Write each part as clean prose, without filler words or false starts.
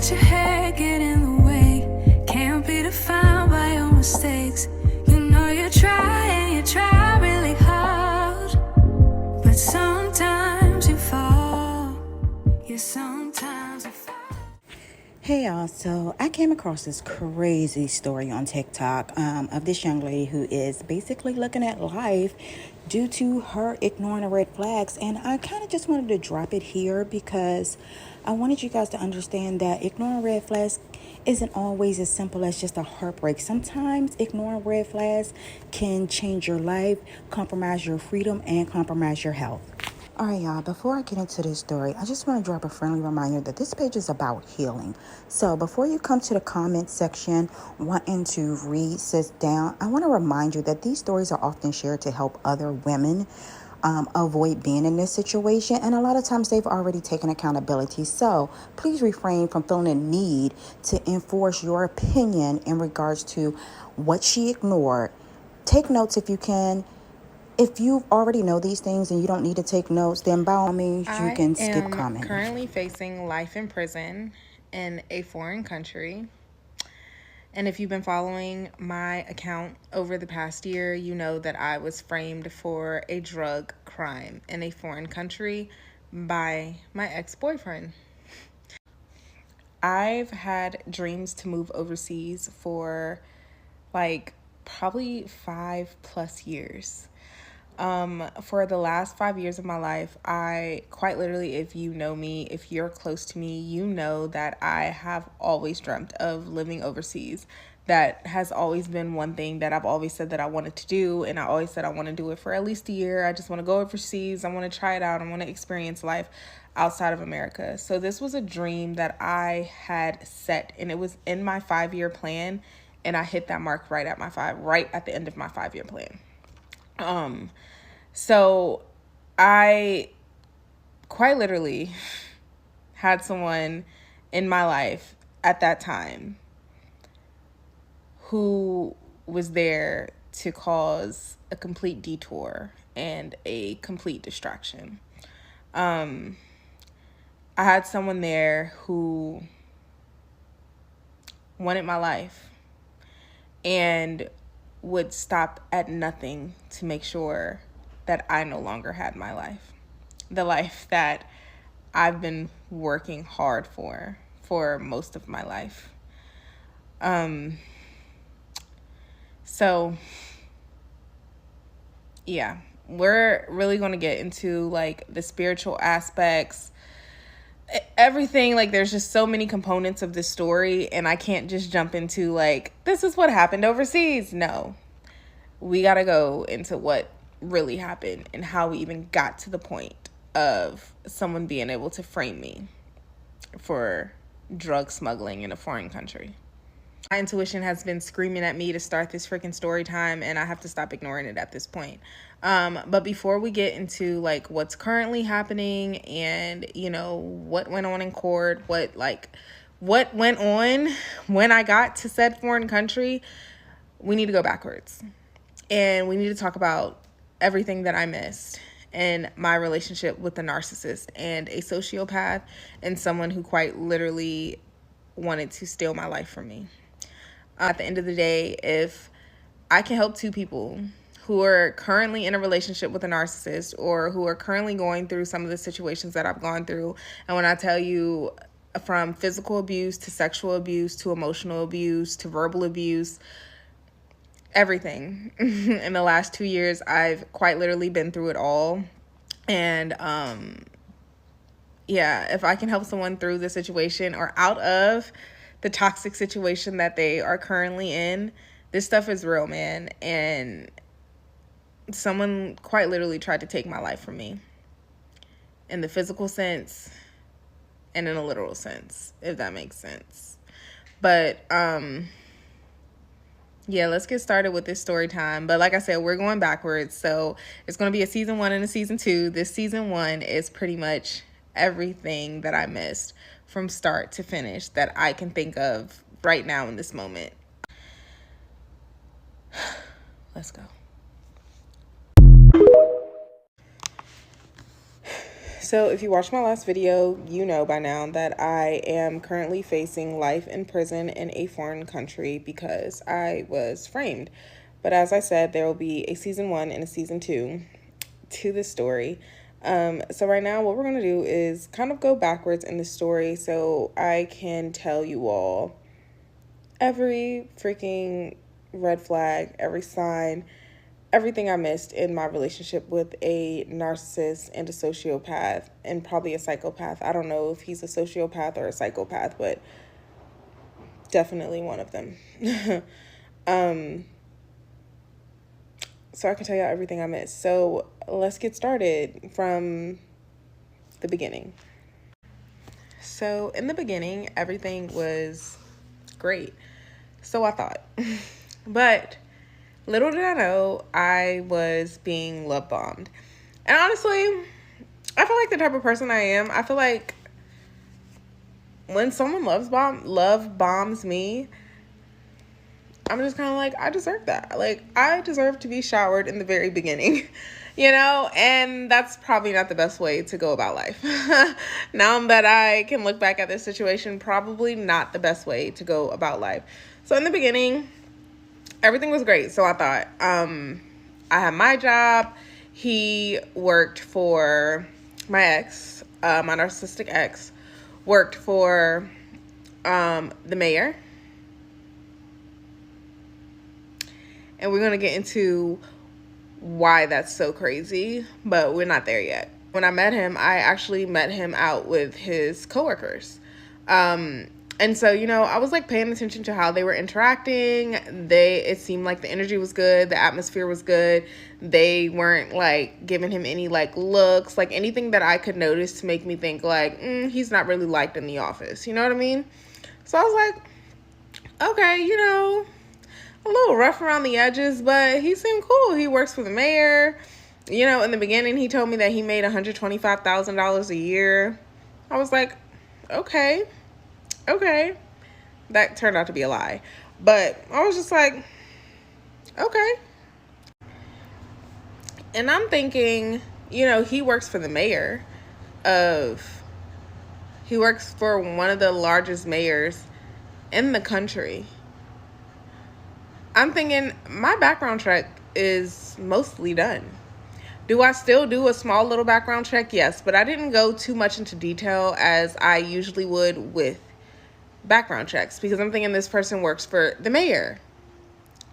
let your head get in the way. Can't be defined by your mistakes. You know you try really hard, but sometimes you fall. Yeah, sometimes you fall. Hey y'all, so I came across this crazy story on TikTok of this young lady who is basically looking at life due to her ignoring the red flags. And I kind of just wanted to drop it here because I wanted you guys to understand that ignoring red flags isn't always as simple as just a heartbreak. Sometimes ignoring red flags can change your life, compromise your freedom, and compromise your health. All right, y'all, before I get into this story, I just want to drop a friendly reminder that this page is about healing. So before you come to the comment section wanting to read sis down, I want to remind you that these stories are often shared to help other women avoid being in this situation. And a lot of times they've already taken accountability. So please refrain from feeling a need to enforce your opinion in regards to what she ignored. Take notes if you can. If you already know these things and you don't need to take notes, then by all means, you can skip commenting. I am currently facing life in prison in a foreign country. And if you've been following my account over the past year, you know that I was framed for a drug crime in a foreign country by my ex-boyfriend. I've had dreams to move overseas for like probably 5+ years. For the last 5 years of my life, I quite literally, if you know me, if you're close to me, you know that I have always dreamt of living overseas. That has always been one thing that I've always said that I wanted to do, and I always said I want to do it for at least a year. I just want to go overseas. I want to try it out. I want to experience life outside of America. So this was a dream that I had set, and it was in my 5-year plan, and I hit that mark right at the end of my 5-year plan. So I quite literally had someone in my life at that time who was there to cause a complete detour and a complete distraction. I had someone there who wanted my life and would stop at nothing to make sure that I no longer had my life. The life that I've been working hard for most of my life. So yeah, we're really going to get into like the spiritual aspects, everything. Like there's just so many components of this story, and I can't just jump into like, this is what happened overseas. No, we got to go into what really happened and how we even got to the point of someone being able to frame me for drug smuggling in a foreign country. My intuition has been screaming at me to start this freaking story time, and I have to stop ignoring it at this point. But before we get into like what's currently happening and, you know, what went on in court, what went on when I got to said foreign country, we need to go backwards. And we need to talk about everything that I missed in my relationship with a narcissist and a sociopath and someone who quite literally wanted to steal my life from me. At the end of the day, if I can help 2 people who are currently in a relationship with a narcissist or who are currently going through some of the situations that I've gone through, and when I tell you from physical abuse to sexual abuse to emotional abuse to verbal abuse, everything. In the last 2 years, I've quite literally been through it all. And yeah, if I can help someone through the situation or out of the toxic situation that they are currently in, this stuff is real, man. And someone quite literally tried to take my life from me in the physical sense and in a literal sense, if that makes sense. But yeah, let's get started with this story time. But like I said, we're going backwards. So it's going to be a season 1 and a season 2. This season 1 is pretty much everything that I missed from start to finish that I can think of right now in this moment. Let's go. So if you watched my last video, you know by now that I am currently facing life in prison in a foreign country because I was framed. But as I said, there will be a season 1 and a season 2 to this story. So right now what we're going to do is kind of go backwards in the story so I can tell you all every freaking red flag, every sign, everything I missed in my relationship with a narcissist and a sociopath and probably a psychopath. I don't know if he's a sociopath or a psychopath, but definitely one of them. So I can tell you everything I missed. So let's get started from the beginning. So in the beginning, everything was great. So I thought. But little did I know I was being love bombed. And honestly, I feel like the type of person I am, I feel like when someone love bombs me, I'm just kind of like, I deserve that. Like, I deserve to be showered in the very beginning, you know? And that's probably not the best way to go about life. Now that I can look back at this situation, probably not the best way to go about life. So in the beginning, everything was great. So I thought, I had my job. He worked for my ex, my narcissistic ex, worked for the mayor. And we're going to get into why that's so crazy, but we're not there yet. When I met him, I actually met him out with his coworkers. And so, you know, I was like paying attention to how they were interacting. It seemed like the energy was good. The atmosphere was good. They weren't like giving him any like looks, like anything that I could notice to make me think like, he's not really liked in the office. You know what I mean? So I was like, okay, you know, a little rough around the edges, but he seemed cool. He works for the mayor. You know, in the beginning, he told me that he made $125,000 a year. I was like, okay. That turned out to be a lie. But I was just like, okay. And I'm thinking, you know, he works for the mayor he works for one of the largest mayors in the country. I'm thinking my background check is mostly done. Do I still do a small little background check? Yes, but I didn't go too much into detail as I usually would with background checks because I'm thinking this person works for the mayor.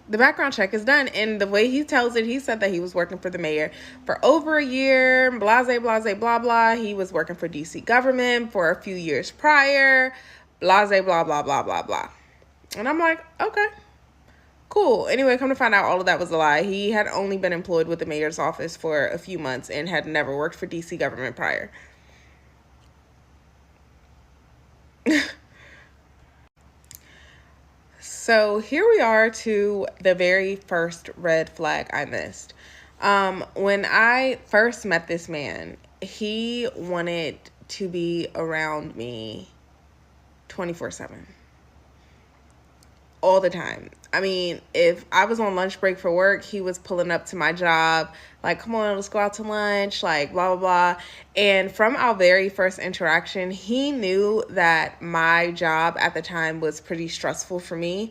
The background check is done, and the way he tells it, he said that he was working for the mayor for over a year, blase, blah, blah. He was working for DC government for a few years prior, blase, blah, blah. And I'm like, okay. Cool. Anyway, come to find out, all of that was a lie. He had only been employed with the mayor's office for a few months and had never worked for DC government prior. So here we are to the very first red flag I missed. When I first met this man, he wanted to be around me 24/7. All the time. I mean, if I was on lunch break for work, he was pulling up to my job, like, come on, let's go out to lunch, like, blah, blah, blah. And from our very first interaction, he knew that my job at the time was pretty stressful for me,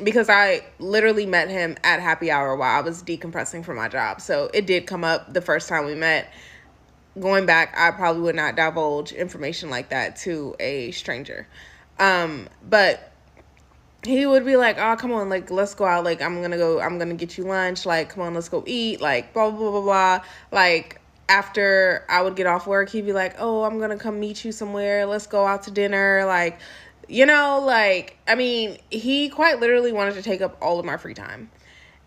because I literally met him at happy hour while I was decompressing from my job. So it did come up the first time we met. Going back, I probably would not divulge information like that to a stranger. But he would be like, oh, come on, like, let's go out. Like, I'm going to get you lunch. Like, come on, let's go eat. Like, blah, blah, blah, blah. Like, after I would get off work, he'd be like, oh, I'm going to come meet you somewhere. Let's go out to dinner. Like, you know, like, I mean, he quite literally wanted to take up all of my free time.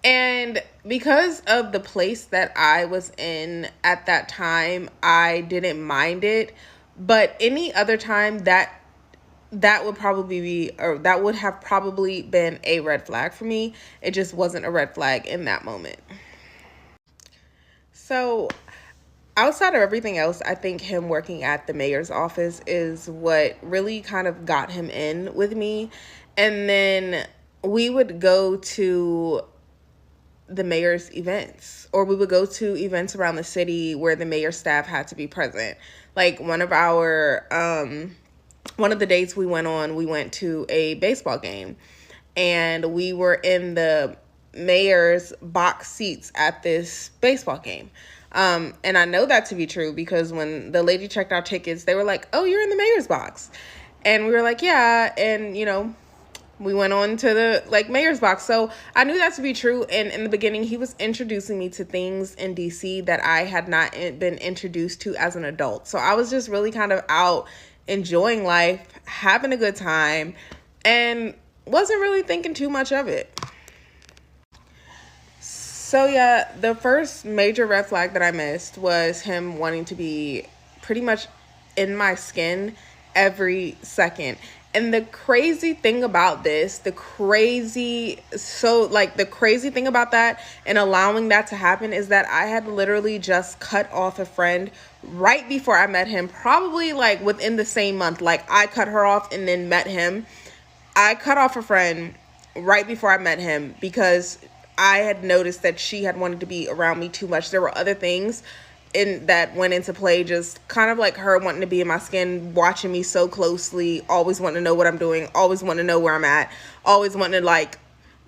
And because of the place that I was in at that time, I didn't mind it. But any other time that would probably be, or that would have probably been a red flag for me. It just wasn't a red flag in that moment. So outside of everything else, I think him working at the mayor's office is what really kind of got him in with me. And then we would go to the mayor's events, or we would go to events around the city where the mayor staff had to be present. Like one of the dates we went to a baseball game, and we were in the mayor's box seats at this baseball game. And I know that to be true because when the lady checked our tickets, they were like, "Oh, you're in the mayor's box." And we were like, "Yeah." And, we went on to the mayor's box. So I knew that to be true. And in the beginning, he was introducing me to things in DC that I had not been introduced to as an adult. So I was just really kind of out enjoying life, having a good time, and wasn't really thinking too much of it. So yeah, the first major red flag that I missed was him wanting to be pretty much in my skin every second. And the crazy thing about the crazy thing about that and allowing that to happen is that I had literally just cut off a friend right before I met him, probably within the same month. I cut her off and then met him. I cut off a friend right before I met him because I had noticed that she had wanted to be around me too much. There were other things that went into play, just kind of like her wanting to be in my skin, watching me so closely, always wanting to know what I'm doing, always wanting to know where I'm at, always wanting to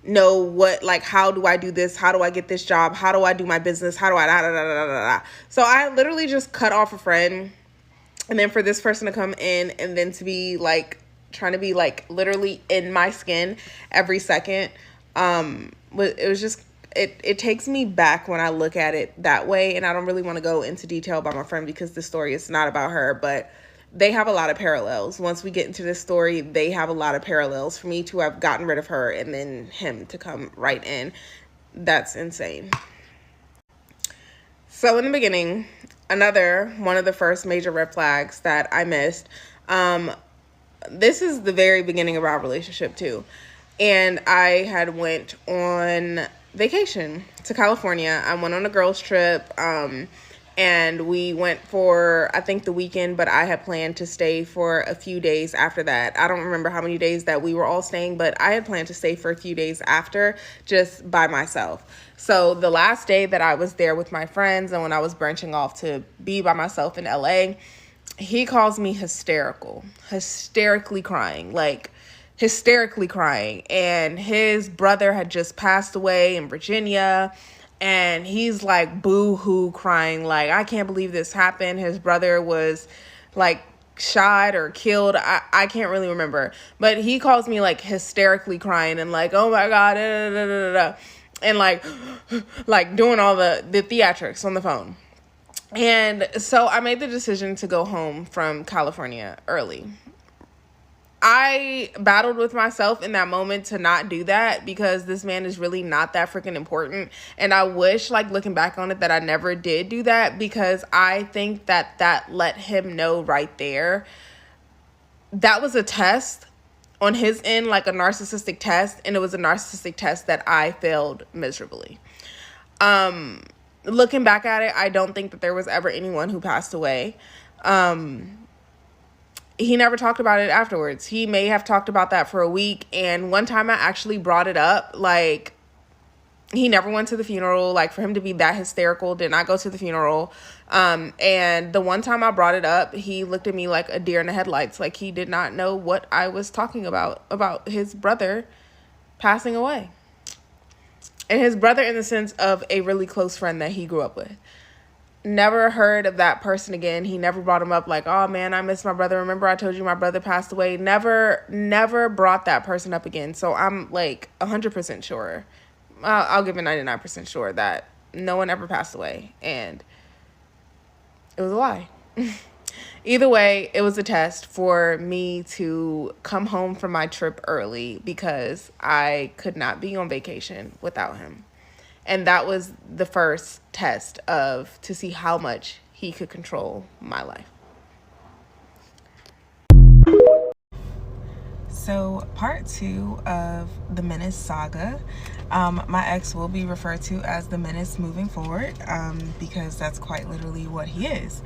know what, how do I do this? How do I get this job? How do I do my business? How do I da da da da da da? So I literally just cut off a friend, and then for this person to come in and then to be trying to be literally in my skin every second, it was just, it takes me back when I look at it that way. And I don't really want to go into detail about my friend because the story is not about her, but they have a lot of parallels. Once we get into this story, they have a lot of parallels. For me to have gotten rid of her and then him to come right in, that's insane. So in the beginning, another one of the first major red flags that I missed, this is the very beginning of our relationship too. And I had went on vacation to California. I went on a girls trip, and we went for, I think, the weekend, but I had planned to stay for a few days after that. I don't remember how many days that we were all staying, but I had planned to stay for a few days after, just by myself. So the last day that I was there with my friends and when I was branching off to be by myself in LA, he calls me hysterically crying, and his brother had just passed away in Virginia, and he's boo-hoo crying, I can't believe this happened. His brother was shot or killed. I can't really remember, but he calls me hysterically crying and oh my God, da, da, da, da, and doing all the theatrics on the phone. And so I made the decision to go home from California early. I battled with myself in that moment to not do that because this man is really not that freaking important. And I wish, looking back on it, that I never did do that, because I think that let him know right there. That was a test on his end, a narcissistic test, and it was a narcissistic test that I failed miserably. Looking back at it, I don't think that there was ever anyone who passed away. He never talked about it afterwards. He may have talked about that for a week. And one time I actually brought it up. He never went to the funeral. For him to be that hysterical, did not go to the funeral. And the one time I brought it up, he looked at me like a deer in the headlights. He did not know what I was talking about his brother passing away. And his brother in the sense of a really close friend that he grew up with. Never heard of that person again. He never brought him up oh man, I miss my brother. Remember I told you my brother passed away? Never brought that person up again. So I'm 100% sure. I'll give it 99% sure that no one ever passed away. And it was a lie. Either way, it was a test for me to come home from my trip early because I could not be on vacation without him. And that was the first test to see how much he could control my life. So part 2 of the Menace saga, my ex will be referred to as the Menace moving forward, because that's quite literally what he is.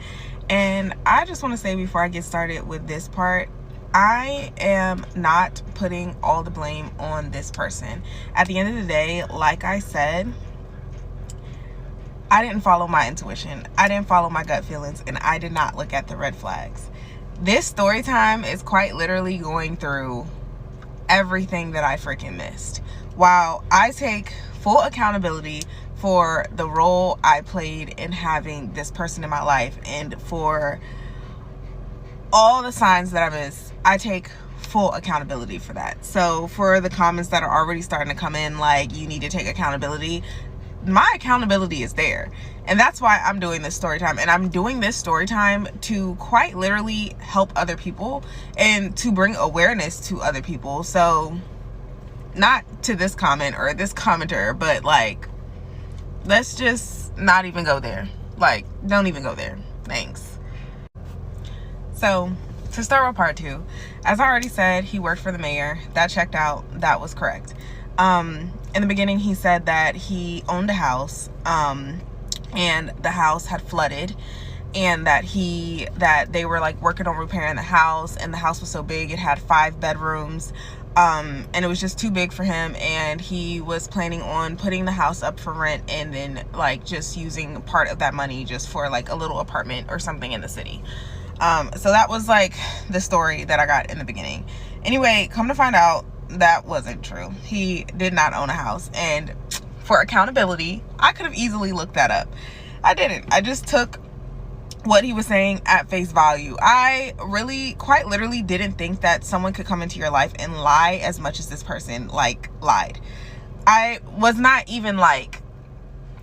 And I just want to say before I get started with this part, I am not putting all the blame on this person. At the end of the day, like I said, I didn't follow my intuition. I didn't follow my gut feelings, and I did not look at the red flags. This story time is quite literally going through everything that I freaking missed. While I take full accountability for the role I played in having this person in my life and for all the signs that I missed, I take full accountability for that. So for the comments that are already starting to come in, like, you need to take accountability, my accountability is there. And that's why I'm doing this story time. And I'm doing this story time to quite literally help other people and to bring awareness to other people. So not to this comment or this commenter, but like, let's just not even go there. Like, don't even go there. Thanks. So to start with part 2, as I already said, he worked for the mayor. That checked out. That was correct. In the beginning, he said that he owned a house, and the house had flooded, and that they were like working on repairing the house, and the house was so big, it had 5 bedrooms, and it was just too big for him, and he was planning on putting the house up for rent and then like just using part of that money just for like a little apartment or something in the city. So that was like the story that I got in the beginning. Anyway, come to find out, that wasn't true. He did not own a house, and for accountability, I could have easily looked that up. I didn't. I just took what he was saying at face value. I really, quite literally, didn't think that someone could come into your life and lie as much as this person like lied. I was not even like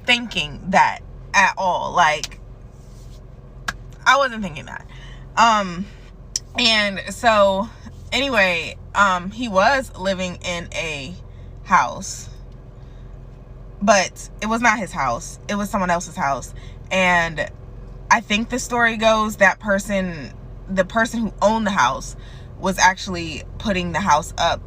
thinking that at all. Like, I wasn't thinking that. And so anyway, he was living in a house, but it was not his house. It was someone else's house. And I think the story goes that the person who owned the house was actually putting the house up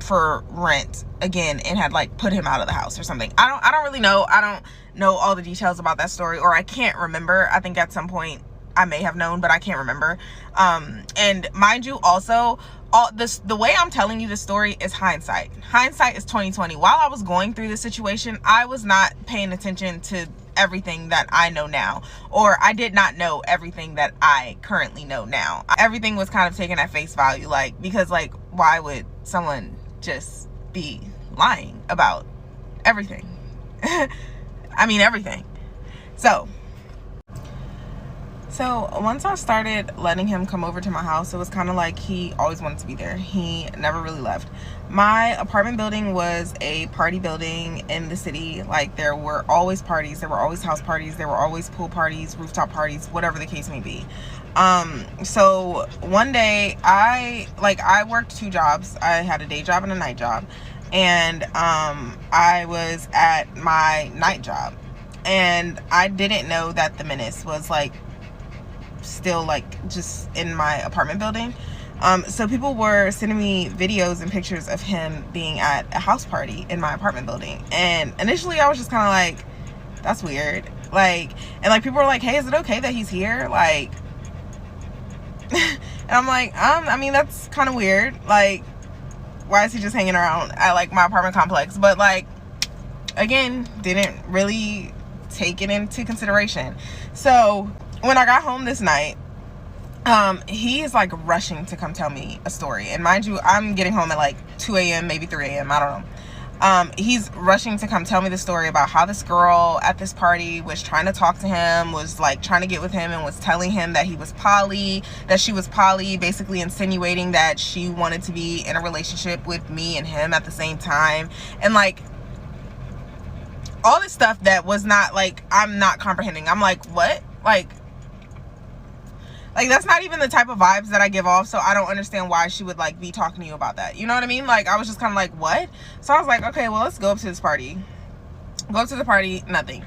for rent again and had like put him out of the house or something. I don't really know. I don't know all the details about that story, or I can't remember. I think at some point I may have known, but I can't remember. And mind you, also, the way I'm telling you the story is hindsight. Hindsight is 2020. While I was going through this situation, I was not paying attention to everything that I know now, or I did not know everything that I currently know now. Everything was kind of taken at face value, like, because like, why would someone just be lying about everything? I mean, everything. So once I started letting him come over to my house, it was kind of like he always wanted to be there. He never really left. My apartment building was a party building in the city. Like, there were always parties, there were always house parties, there were always pool parties, rooftop parties, whatever the case may be. So one day I worked 2 jobs. I had a day job and a night job, and I was at my night job, and I didn't know that the menace was like still like just in my apartment building. So people were sending me videos and pictures of him being at a house party in my apartment building, and initially I was just kind of like, that's weird. Like, and like people were like, hey, is it okay that he's here? Like, and I'm like, I mean, that's kind of weird. Like, why is he just hanging around at like my apartment complex? But like, again, didn't really take it into consideration. So when I got home this night, he is like rushing to come tell me a story. And mind you, I'm getting home at like 2 a.m., maybe 3 a.m. I don't know. He's rushing to come tell me the story about how this girl at this party was trying to talk to him, was like trying to get with him, and was telling him that she was poly, basically insinuating that she wanted to be in a relationship with me and him at the same time. And like, all this stuff that was not like, I'm not comprehending. I'm like, what? Like, that's not even the type of vibes that I give off, so I don't understand why she would like be talking to you about that. You know what I mean? Like, I was just kind of like, what? So I was like, okay, well, let's go up to this party. Go up to the party, nothing.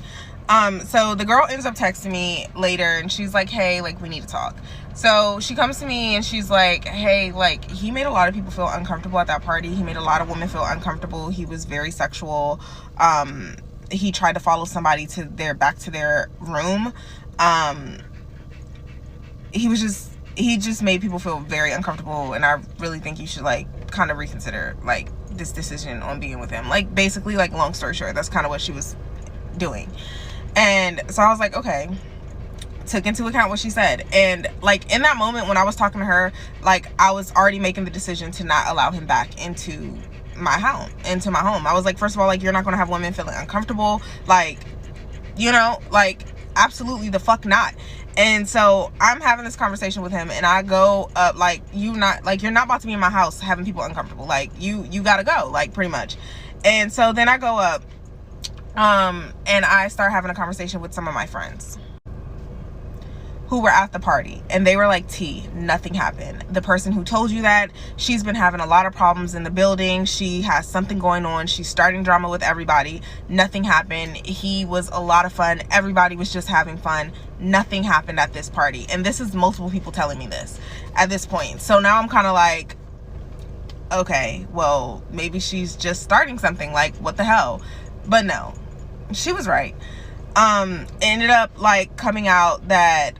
So the girl ends up texting me later, and she's like, hey, like, we need to talk. So she comes to me and she's like, hey, like, he made a lot of people feel uncomfortable at that party. He made a lot of women feel uncomfortable. He was very sexual. He tried to follow somebody back to their room. He just made people feel very uncomfortable, and I really think you should like kind of reconsider like this decision on being with him. Like, basically, like, long story short, that's kind of what she was doing. And so I was like, okay, took into account what she said. And like in that moment when I was talking to her, like I was already making the decision to not allow him back into my home. I was like, first of all, like, you're not gonna have women feeling uncomfortable, like, you know, like, absolutely the fuck not. And so I'm having this conversation with him, and I go up like, you're not about to be in my house having people uncomfortable, like, you gotta go, like, pretty much. And so then I go up and I start having a conversation with some of my friends who were at the party, and they were like, T, nothing happened. The person who told you that, she's been having a lot of problems in the building. She has something going on. She's starting drama with everybody. Nothing happened. He was a lot of fun. Everybody was just having fun. Nothing happened at this party. And this is multiple people telling me this at this point. So now I'm kind of like, okay, well, maybe she's just starting something, like, what the hell? But no, she was right. It ended up like coming out that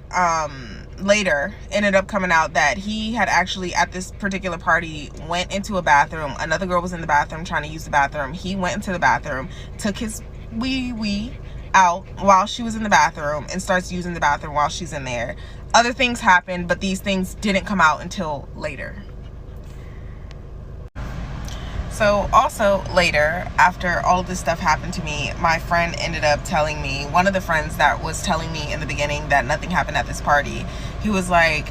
he had actually at this particular party went into a bathroom. Another girl was in the bathroom trying to use the bathroom. He went into the bathroom, took his wee out while she was in the bathroom, and starts using the bathroom while she's in there. Other things happened, but these things didn't come out until later. So also later, after all of this stuff happened to me, my friend ended up telling me, one of the friends that was telling me in the beginning that nothing happened at this party, he was like,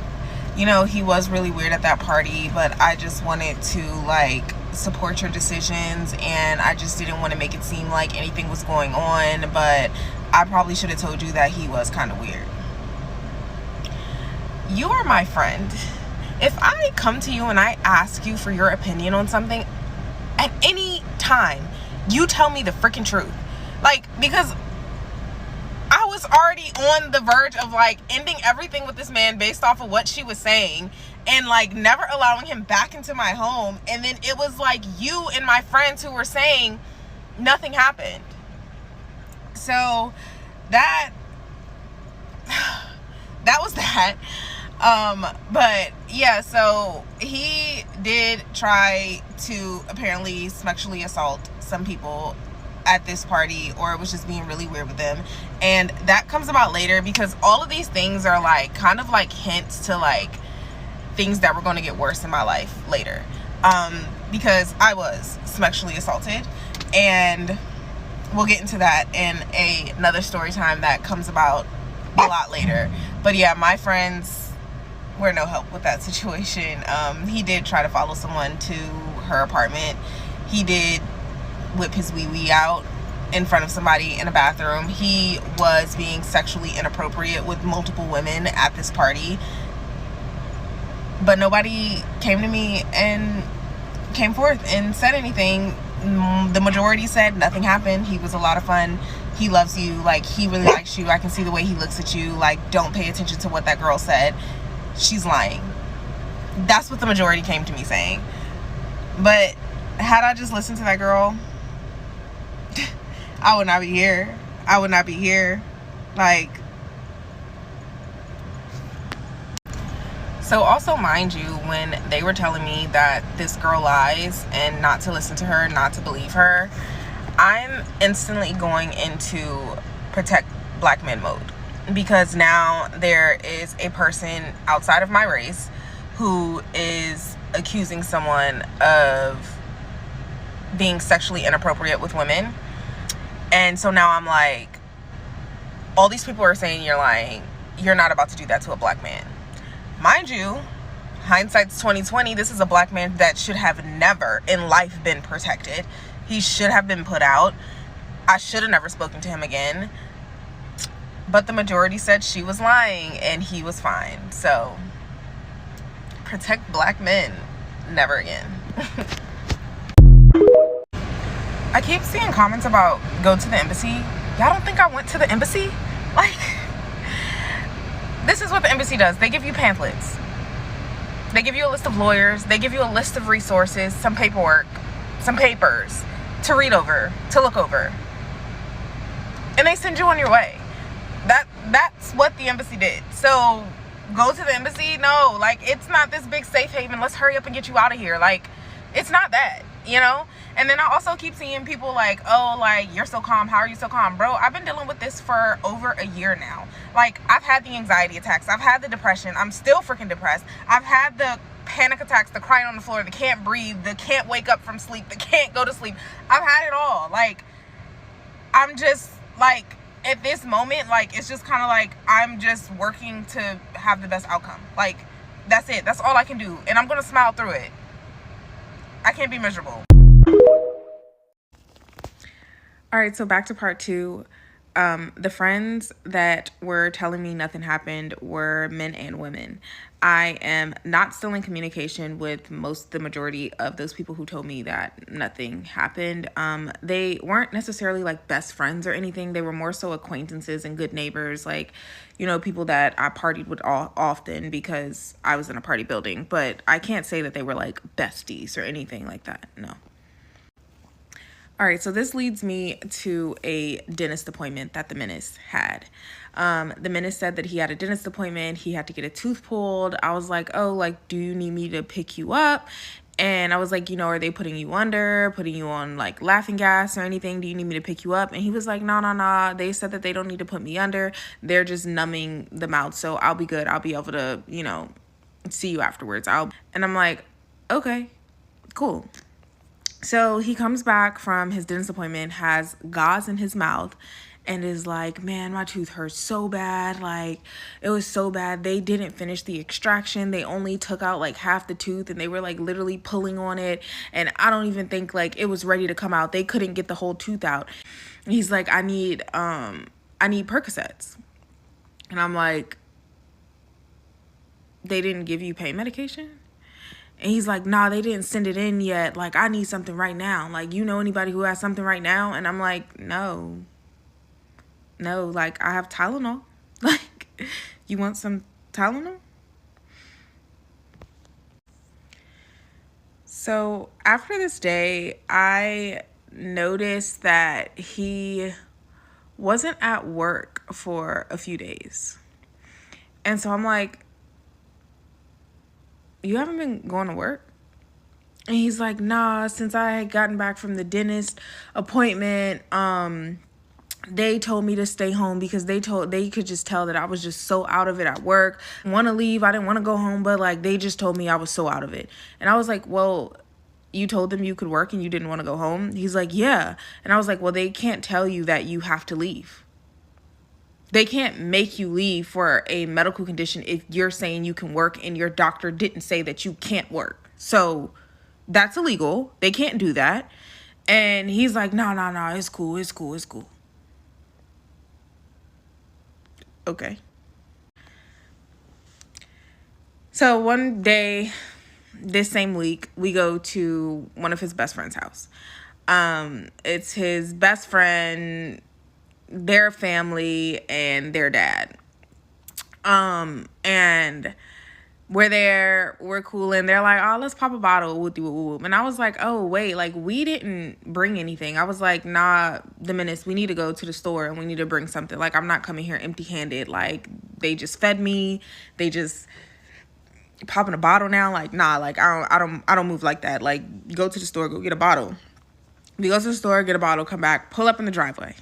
you know, he was really weird at that party, but I just wanted to like support your decisions, and I just didn't want to make it seem like anything was going on, but I probably should have told you that he was kind of weird. You are my friend. If I come to you and I ask you for your opinion on something, at any time, you tell me the freaking truth. Like, because I was already on the verge of like ending everything with this man based off of what she was saying, and like never allowing him back into my home. And then it was like you and my friends who were saying nothing happened. So that was that. But yeah, so he did try to apparently sexually assault some people at this party, or it was just being really weird with them. And that comes about later, because all of these things are like kind of like hints to like things that were going to get worse in my life later. Because I was sexually assaulted, and we'll get into that in another story time that comes about a lot later. But yeah, my friends were no help with that situation. He did try to follow someone to her apartment. He did whip his wee out in front of somebody in a bathroom. He was being sexually inappropriate with multiple women at this party, but nobody came to me and came forth and said anything. The majority said nothing happened. He was a lot of fun. He loves you. Like, he really likes you. I can see the way he looks at you. Like, don't pay attention to what that girl said. She's lying. That's what the majority came to me saying. But had I just listened to that girl, I would not be here. I would not be here. Like, so also, mind you, when they were telling me that this girl lies and not to listen to her, not to believe her, I'm instantly going into protect black men mode. Because now there is a person outside of my race who is accusing someone of being sexually inappropriate with women. And so now I'm like, all these people are saying you're lying. You're not about to do that to a black man. Mind you, hindsight's 2020. This is a black man that should have never in life been protected. He should have been put out. I should have never spoken to him again. But the majority said she was lying and he was fine. So, protect black men. Never again. I keep seeing comments about go to the embassy. Y'all don't think I went to the embassy? Like, this is what the embassy does. They give you pamphlets. They give you a list of lawyers. They give you a list of resources, some paperwork, some papers to read over, to look over. And they send you on your way. That's what the embassy did. So go to the embassy? No, like, it's not this big safe haven. Let's hurry up and get you out of here. Like, it's not that. you know? And then I also keep seeing people like, oh, like, you're so calm. How are you so calm? Bro, I've been dealing with this for over a year now. Like, I've had the anxiety attacks. I've had the depression. I'm still freaking depressed. I've had the panic attacks, the crying on the floor, the can't breathe, the can't wake up from sleep, the can't go to sleep. I've had it all. Like, I'm just, like, at this moment, like, it's just kind of like I'm just working to have the best outcome. Like, that's it. That's all I can do. And I'm going to smile through it. I can't be miserable. All right, so back to part 2. The friends that were telling me nothing happened were men and women. I am not still in communication with the majority of those people who told me that nothing happened. They weren't necessarily like best friends or anything. They were more so acquaintances and good neighbors, like, you know, people that I partied with often because I was in a party building. But I can't say that they were like besties or anything like that. No. All right, so this leads me to a dentist appointment that the menace had. The menace said that he had a dentist appointment. He had to get a tooth pulled. I was like, oh, like, do you need me to pick you up? And I was like, you know, are they putting you under, putting you on like laughing gas or anything? Do you need me to pick you up? And he was like, no. They said that they don't need to put me under. They're just numbing the mouth. So I'll be good. I'll be able to, you know, see you afterwards. And I'm like, okay, cool. So he comes back from his dentist appointment, has gauze in his mouth, and is like, man, my tooth hurts so bad. Like, it was so bad. They didn't finish the extraction. They only took out like half the tooth, and they were like literally pulling on it. And I don't even think like it was ready to come out. They couldn't get the whole tooth out. And he's like, I need Percocets. And I'm like, they didn't give you pain medication? And he's like, nah, they didn't send it in yet. Like, I need something right now. Like, you know anybody who has something right now? And I'm like, no, like, I have Tylenol. Like, you want some Tylenol? So after this day, I noticed that he wasn't at work for a few days. And so I'm like, you haven't been going to work? And he's like, nah, since I had gotten back from the dentist appointment, they told me to stay home because they could just tell that I was just so out of it at work. Want to leave. I didn't want to go home, but like they just told me I was so out of it. And I was like, well, you told them you could work and you didn't want to go home? He's like, yeah. And I was like, well, they can't tell you that you have to leave. They can't make you leave for a medical condition if you're saying you can work and your doctor didn't say that you can't work. So that's illegal. They can't do that. And he's like, no, it's cool. Okay. So one day, this same week, we go to one of his best friend's house. It's his best friend, their family, and their dad. And we're there, we're cool, and they're like, oh, let's pop a bottle, whoop, whoop, whoop. And I was like, oh, wait, like, we didn't bring anything. I was like, nah, the menace, we need to go to the store and we need to bring something. Like, I'm not coming here empty-handed. Like, they just fed me. They just popping a bottle now. Like, nah, like, I don't move like that. Like, go to the store, go get a bottle. We go to the store, get a bottle, come back, pull up in the driveway,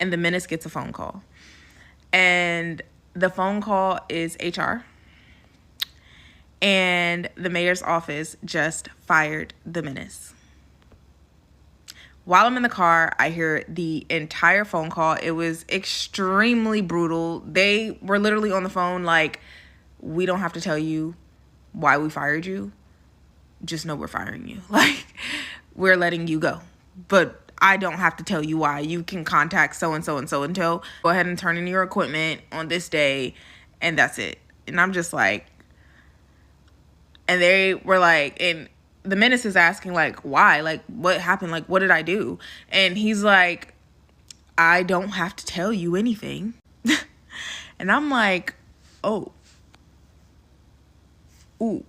and the menace gets a phone call. And the phone call is HR. And the mayor's office just fired the menace. While I'm in the car, I hear the entire phone call. It was extremely brutal. They were literally on the phone like, we don't have to tell you why we fired you. Just know we're firing you. Like, we're letting you go. But I don't have to tell you why. You can contact so-and-so and so-and-so. Go ahead and turn in your equipment on this day, and that's it. And I'm just like, and they were like, and the menace is asking, like, why? Like, what happened? Like, what did I do? And he's like, I don't have to tell you anything. And I'm like, oh. Ooh.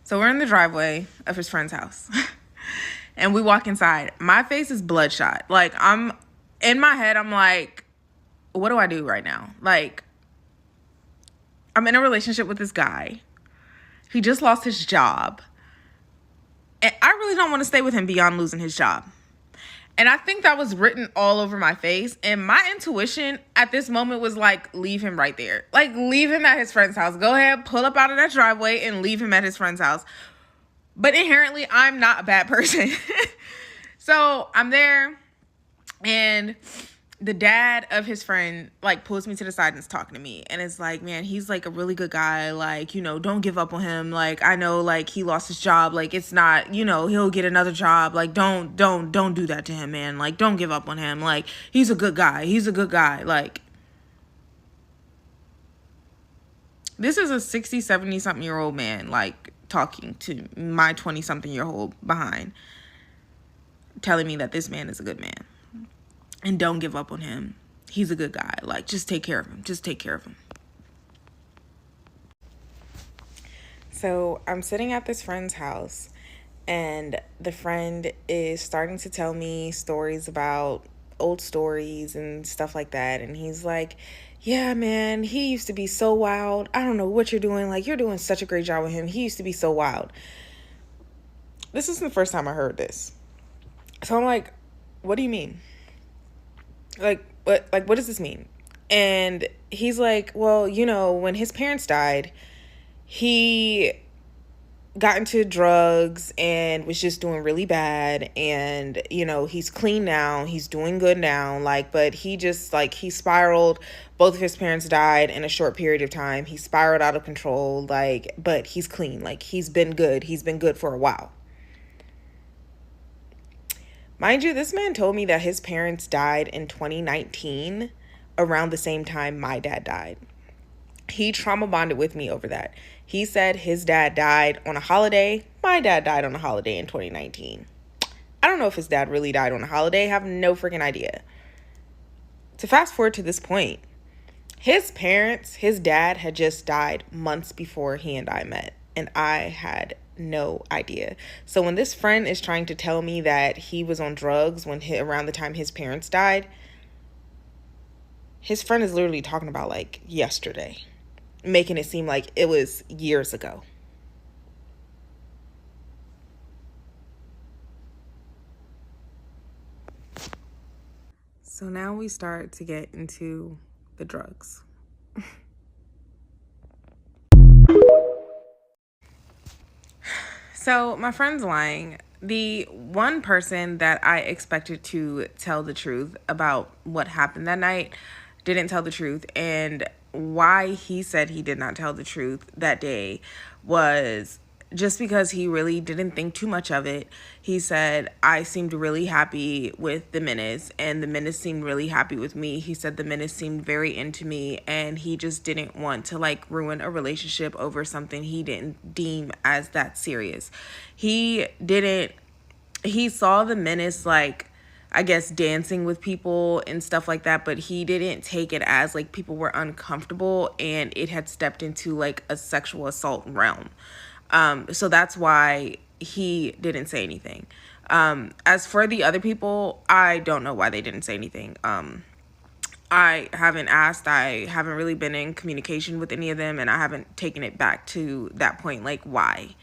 So we're in the driveway of his friend's house. And we walk inside. My face is bloodshot. Like, I'm in my head, I'm like, what do I do right now? Like, I'm in a relationship with this guy. He just lost his job. And I really don't want to stay with him beyond losing his job. And I think that was written all over my face. And my intuition at this moment was like, leave him right there. Like, leave him at his friend's house. Go ahead, pull up out of that driveway and leave him at his friend's house. But inherently, I'm not a bad person. So I'm there, and the dad of his friend, like, pulls me to the side and is talking to me. And it's like, man, he's, like, a really good guy. Like, you know, don't give up on him. Like, I know, like, he lost his job. Like, it's not, you know, he'll get another job. Like, don't do that to him, man. Like, don't give up on him. Like, he's a good guy. He's a good guy. Like, this is a 60, 70-something-year-old man, like, talking to my 20-something-year-old behind, telling me that this man is a good man. And don't give up on him. He's a good guy. Like, just take care of him. Just take care of him. So I'm sitting at this friend's house, and the friend is starting to tell me stories about old stories and stuff like that. And he's like, yeah, man, he used to be so wild. I don't know what you're doing. Like, you're doing such a great job with him. He used to be so wild. This isn't the first time I heard this. So I'm like, what do you mean? What does this mean? And he's like, well, you know, when his parents died, he got into drugs and was just doing really bad. And, you know, he's clean now. He's doing good now. Like, but he just, like, he spiraled. Both of his parents died in a short period of time. He spiraled out of control. Like, but he's clean. Like, he's been good. He's been good for a while. Mind you, this man told me that his parents died in 2019, around the same time my dad died. He trauma bonded with me over that. He said his dad died on a holiday. My dad died on a holiday in 2019. I don't know if his dad really died on a holiday. I have no freaking idea. To fast forward to this point, his dad had just died months before he and I met. And I had no idea. So when this friend is trying to tell me that he was on drugs around the time his parents died, his friend is literally talking about like yesterday, making it seem like it was years ago. So now we start to get into the drugs. So my friend's lying. The one person that I expected to tell the truth about what happened that night didn't tell the truth. And why he said he did not tell the truth that day was just because he really didn't think too much of it. He said, I seemed really happy with the Menace, and the Menace seemed really happy with me. He said the Menace seemed very into me, and he just didn't want to like ruin a relationship over something he didn't deem as that serious. He saw the Menace like, I guess, dancing with people and stuff like that, but he didn't take it as like people were uncomfortable and it had stepped into like a sexual assault realm. So that's why he didn't say anything. As for the other people, I don't know why they didn't say anything. I haven't asked. I haven't really been in communication with any of them, and I haven't taken it back to that point, like why.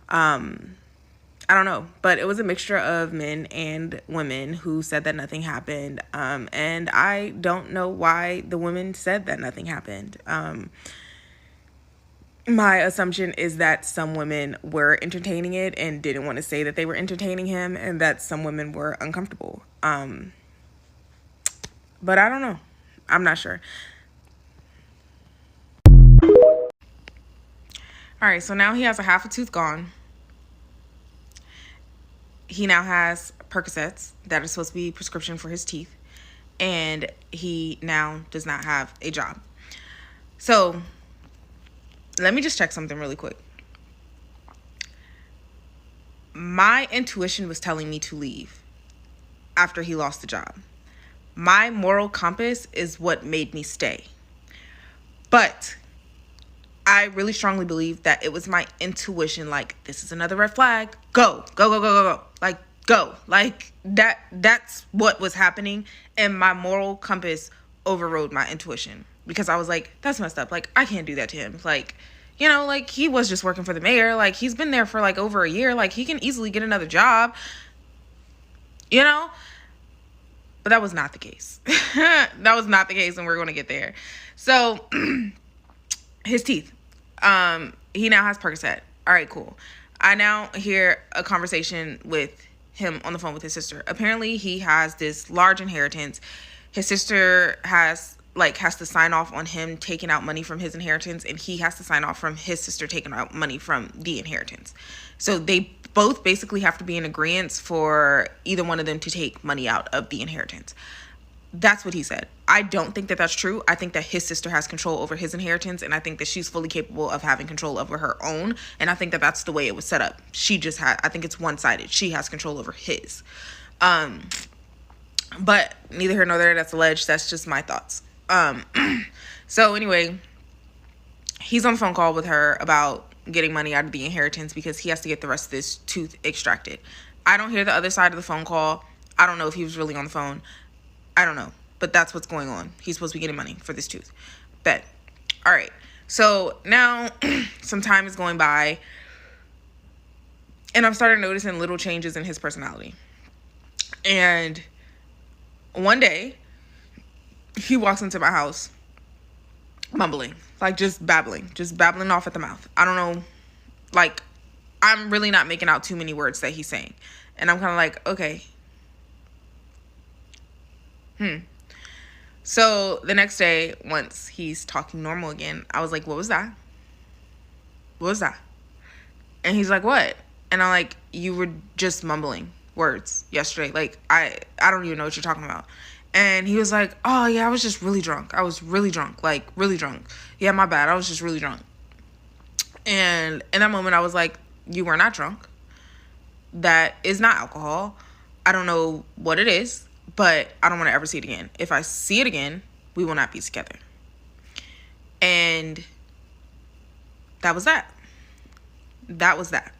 I don't know, but it was a mixture of men and women who said that nothing happened. And I don't know why the women said that nothing happened. My assumption is that some women were entertaining it and didn't want to say that they were entertaining him, and that some women were uncomfortable. But I don't know. I'm not sure. All right, so now he has a half a tooth gone. He now has Percocets that are supposed to be prescription for his teeth. And he now does not have a job. So let me just check something really quick. My intuition was telling me to leave after he lost the job. My moral compass is what made me stay. But I really strongly believe that it was my intuition, like, this is another red flag. Go. Like, go. Like, that's what was happening. And my moral compass overrode my intuition, because I was like, that's messed up. Like, I can't do that to him. Like, you know, like, he was just working for the mayor. Like, he's been there for like over a year. Like, he can easily get another job, you know? But that was not the case. That was not the case, and we're going to get there. So, his teeth. He now has Percocet. All right, cool. I now hear a conversation with him on the phone with his sister. Apparently, he has this large inheritance. His sister has to sign off on him taking out money from his inheritance, and he has to sign off from his sister taking out money from the inheritance. So they both basically have to be in agreement for either one of them to take money out of the inheritance. That's what he said. I don't think that that's true. I think that his sister has control over his inheritance, and I think that she's fully capable of having control over her own, and I think that that's the way it was set up. I think it's one-sided. She has control over his. But neither here nor there, that's alleged. That's just my thoughts. So anyway, he's on a phone call with her about getting money out of the inheritance because he has to get the rest of this tooth extracted. I don't hear the other side of the phone call. I don't know if he was really on the phone. I don't know, but that's what's going on. He's supposed to be getting money for this tooth. Bet. All right. So now some time is going by, and I'm starting noticing little changes in his personality. And one day, he walks into my house mumbling, like just babbling off at the mouth. I don't know, like, I'm really not making out too many words that he's saying. And I'm kind of like, okay. So the next day, once he's talking normal again, I was like, what was that? What was that? And he's like, what? And I'm like, you were just mumbling words yesterday. Like, I don't even know what you're talking about. And he was like, oh, yeah, I was just really drunk. I was really drunk, like really drunk. Yeah, my bad. I was just really drunk. And in that moment, I was like, you were not drunk. That is not alcohol. I don't know what it is, but I don't want to ever see it again. If I see it again, we will not be together. And that was that. That was that.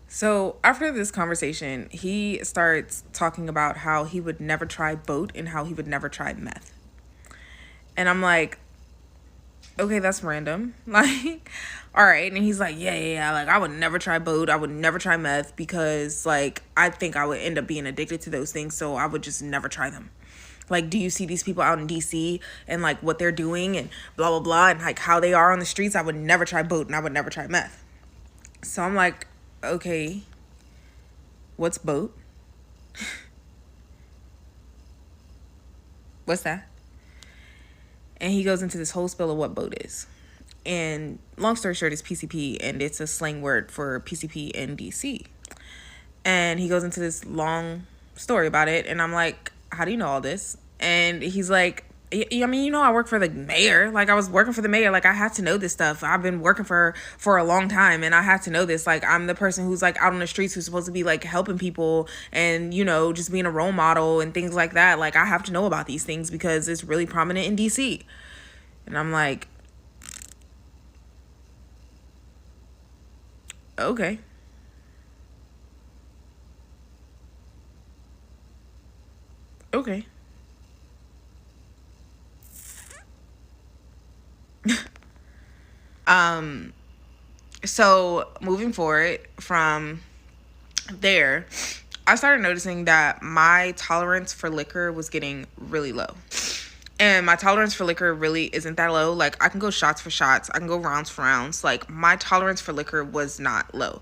So after this conversation, he starts talking about how he would never try boat and how he would never try meth. And I'm like, okay, that's random. Like, all right. And he's like, yeah. Like, I would never try boat. I would never try meth because, like, I think I would end up being addicted to those things. So I would just never try them. Like, do you see these people out in DC and, like, what they're doing and blah, blah, blah, and, like, how they are on the streets? I would never try boat and I would never try meth. So I'm like, okay, what's boat? What's that? And he goes into this whole spiel of what boat is. And long story short, it's PCP, and it's a slang word for PCP in DC. And he goes into this long story about it, and I'm like, how do you know all this? And he's like, I mean, you know, I work for the mayor. Like, I was working for the mayor. Like, I had to know this stuff. I've been working for a long time, and I had to know this. Like, I'm the person who's, like, out on the streets who's supposed to be, like, helping people and, you know, just being a role model and things like that. Like, I have to know about these things because it's really prominent in DC. And I'm like, okay. Okay. So moving forward from there, I started noticing that my tolerance for liquor was getting really low. And my tolerance for liquor really isn't that low. Like, I can go shots for shots. I can go rounds for rounds. Like, my tolerance for liquor was not low.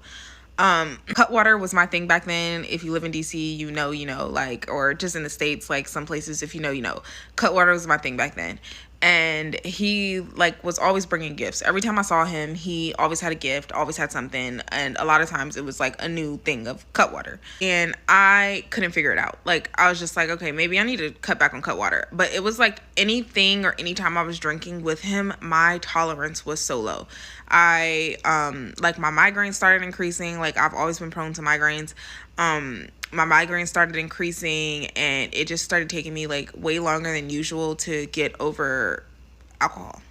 Cutwater was my thing back then. If you live in DC, you know, like, or just in the States, like some places, if you know, you know. Cutwater was my thing back then. And he, like, was always bringing gifts. Every time I saw him, he always had a gift, always had something. And a lot of times it was, like, a new thing of Cutwater. And I couldn't figure it out. Like, I was just like, okay, maybe I need to cut back on Cutwater. But it was, like, anything or anytime I was drinking with him, my tolerance was so low. Like, my migraines started increasing. Like, I've always been prone to migraines. My migraine started increasing, and it just started taking me, like, way longer than usual to get over alcohol.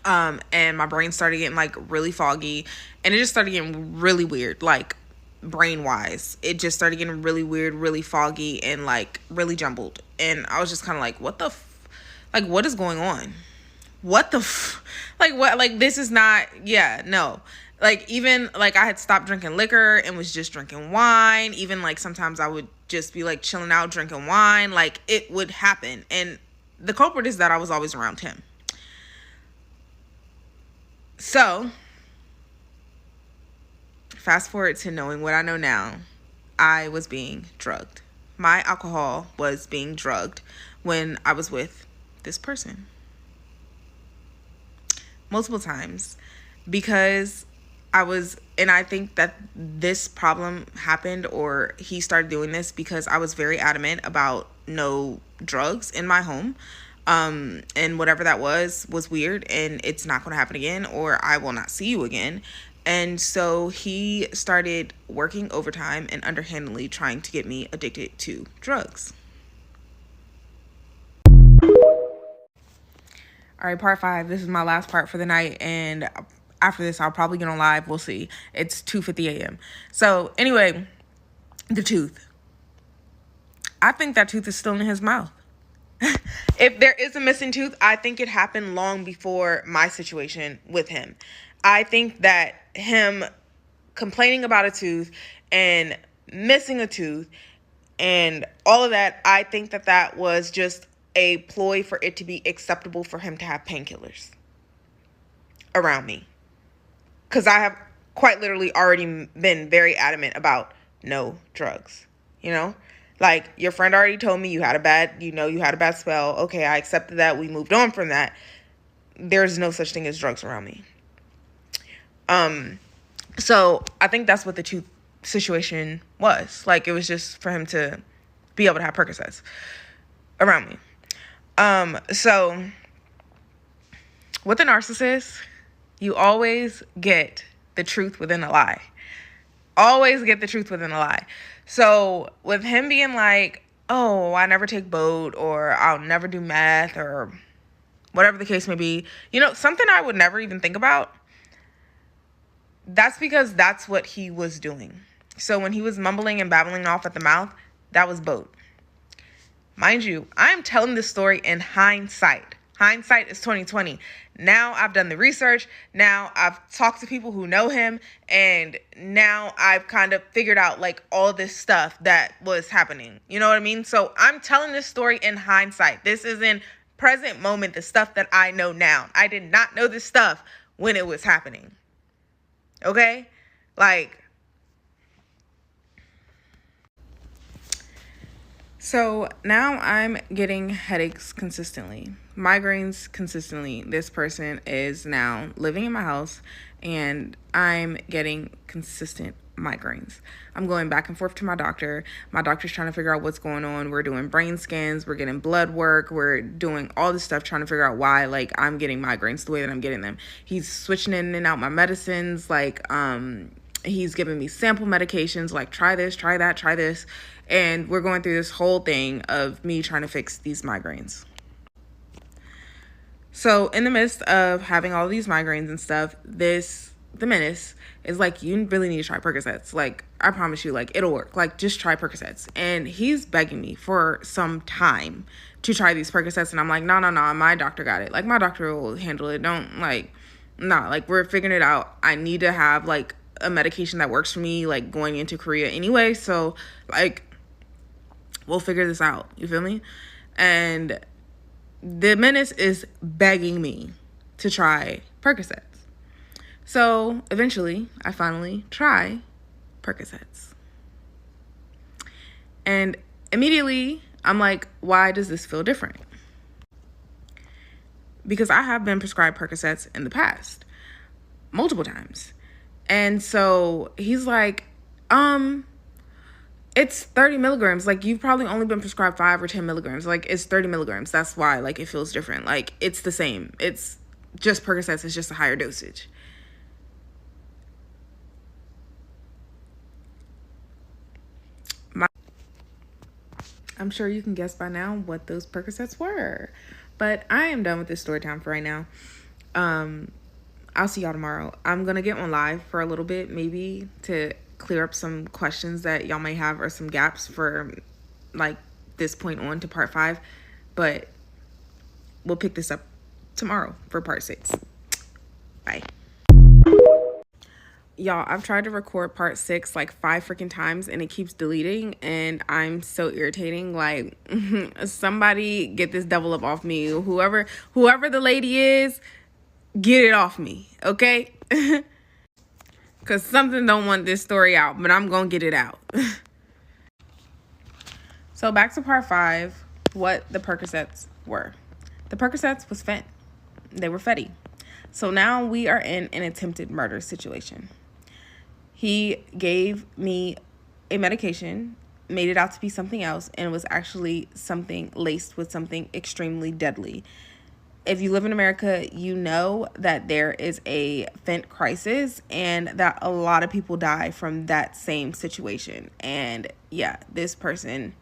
And my brain started getting, like, really foggy, and it just started getting really weird, like, brain-wise. It just started getting really weird, really foggy, and, like, really jumbled. and I was just kind of like, what the like, what is going on? What the like, what, like, this is not, yeah, no. Like, even, like, I had stopped drinking liquor and was just drinking wine. Even, like, sometimes I would just be, like, chilling out, drinking wine. Like, it would happen. And the culprit is that I was always around him. So, fast forward to knowing what I know now, I was being drugged. My alcohol was being drugged when I was with this person. Multiple times. Because and I think that this problem happened, or he started doing this because I was very adamant about no drugs in my home. And whatever that was weird, and it's not going to happen again, or I will not see you again. And so he started working overtime and underhandedly trying to get me addicted to drugs. All right, part 5. This is my last part for the night, and after this, I'll probably get on live. We'll see. It's 2:50 a.m. So anyway, the tooth. I think that tooth is still in his mouth. If there is a missing tooth, I think it happened long before my situation with him. I think that him complaining about a tooth and missing a tooth and all of that, I think that that was just a ploy for it to be acceptable for him to have painkillers around me. Because I have quite literally already been very adamant about no drugs, you know? Like, your friend already told me you had a bad spell. Okay, I accepted that. We moved on from that. There's no such thing as drugs around me. So I think that's what the tooth situation was. Like, it was just for him to be able to have Percocets around me. So with a narcissist, you always get the truth within a lie. Always get the truth within a lie. So with him being like, oh, I never take boat, or I'll never do meth, or whatever the case may be, you know, something I would never even think about. That's because that's what he was doing. So when he was mumbling and babbling off at the mouth, that was boat. Mind you, I'm telling this story in hindsight. Hindsight is 2020. Now I've done the research. Now I've talked to people who know him. And now I've kind of figured out like all this stuff that was happening. You know what I mean? So I'm telling this story in hindsight. This is in present moment, the stuff that I know now. I did not know this stuff when it was happening. Okay? Like, so now I'm getting headaches consistently, migraines consistently. This person is now living in my house and I'm getting consistent migraines. I'm going back and forth to my doctor. My doctor's trying to figure out what's going on. We're doing brain scans. We're getting blood work. We're doing all this stuff trying to figure out why, like, I'm getting migraines the way that I'm getting them. He's switching in and out my medicines. Like, he's giving me sample medications, like, try this, try that, try this. And we're going through this whole thing of me trying to fix these migraines. So in the midst of having all these migraines and stuff, the menace is like, you really need to try Percocets. Like, I promise you, like, it'll work. Like, just try Percocets. And he's begging me for some time to try these Percocets. And I'm like, no, my doctor got it. Like, my doctor will handle it. Don't, like, nah, like, we're figuring it out. I need to have, like, a medication that works for me, like, going into Korea anyway. So, like, we'll figure this out. You feel me? And the menace is begging me to try Percocets. So eventually, I finally try Percocets. And immediately, I'm like, why does this feel different? Because I have been prescribed Percocets in the past, multiple times. And so he's like, it's 30 milligrams. Like, you've probably only been prescribed 5 or 10 milligrams. Like, it's 30 milligrams. That's why, like, it feels different. Like, it's the same. It's just Percocets. It's just a higher dosage. I'm sure you can guess by now what those Percocets were. But I am done with this story time for right now. I'll see y'all tomorrow. I'm going to get on live for a little bit, maybe to clear up some questions that y'all may have or some gaps for, like, this point on to part 5, but we'll pick this up tomorrow for part 6. Bye. Y'all, I've tried to record part 6 like 5 freaking times and it keeps deleting, and I'm so irritating. Like, somebody get this devil up off me. Whoever the lady is, get it off me, okay? Because something don't want this story out, but I'm gonna get it out. So back to part 5, what the Percocets were. The Percocets was fent. They were Fetty. So now we are in an attempted murder situation. He gave me a medication, made it out to be something else, and it was actually something laced with something extremely deadly. If you live in America, you know that there is a fent crisis and that a lot of people die from that same situation. And yeah, this person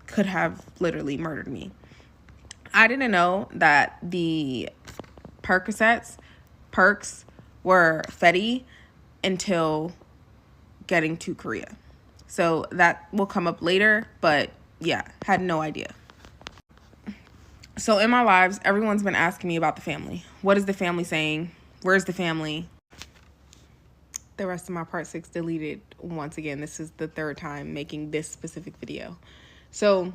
could have literally murdered me. I didn't know that the perks were Fetty until getting to Korea. So that will come up later, but yeah, had no idea. So in my lives, everyone's been asking me about the family. What is the family saying? Where's the family? The rest of my part 6 deleted once again. This is the 3rd time making this specific video. So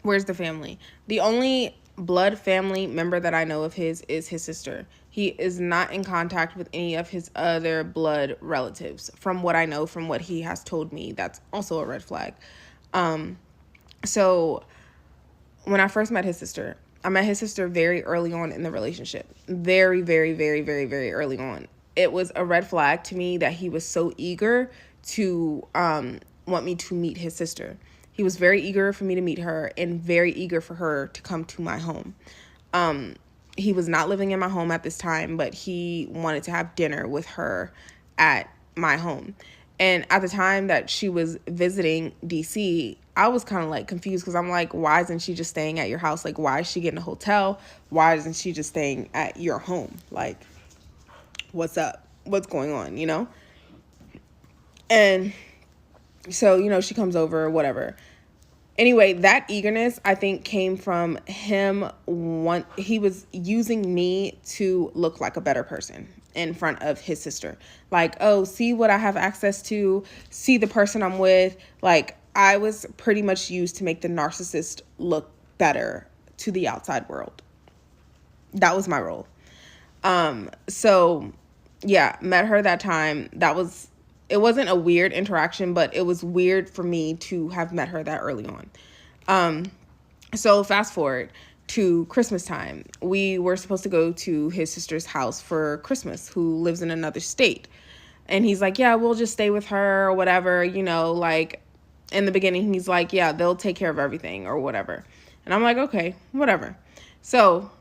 where's the family? The only blood family member that I know of his is his sister. He is not in contact with any of his other blood relatives. From what I know, from what he has told me, that's also a red flag. So when I first met his sister, I met his sister very early on in the relationship. Very, very, very, very, very early on. It was a red flag to me that he was so eager to want me to meet his sister. He was very eager for me to meet her and very eager for her to come to my home. He was not living in my home at this time, but he wanted to have dinner with her at my home. And at the time that she was visiting DC, I was kind of like confused because I'm like, why isn't she just staying at your house? Like, why is she getting a hotel? Why isn't she just staying at your home? Like, what's up? What's going on, you know? And so, you know, she comes over, whatever. Anyway, that eagerness, I think, came from him. He was using me to look like a better person in front of his sister. Like, oh, see what I have access to, see the person I'm with. Like, I was pretty much used to make the narcissist look better to the outside world. That was my role. So, yeah, met her that time. It wasn't a weird interaction, but it was weird for me to have met her that early on. So fast forward to Christmas time. We were supposed to go to his sister's house for Christmas, who lives in another state. And he's like, yeah, we'll just stay with her or whatever, you know, like in the beginning, he's like, yeah, they'll take care of everything or whatever. And I'm like, okay, whatever. So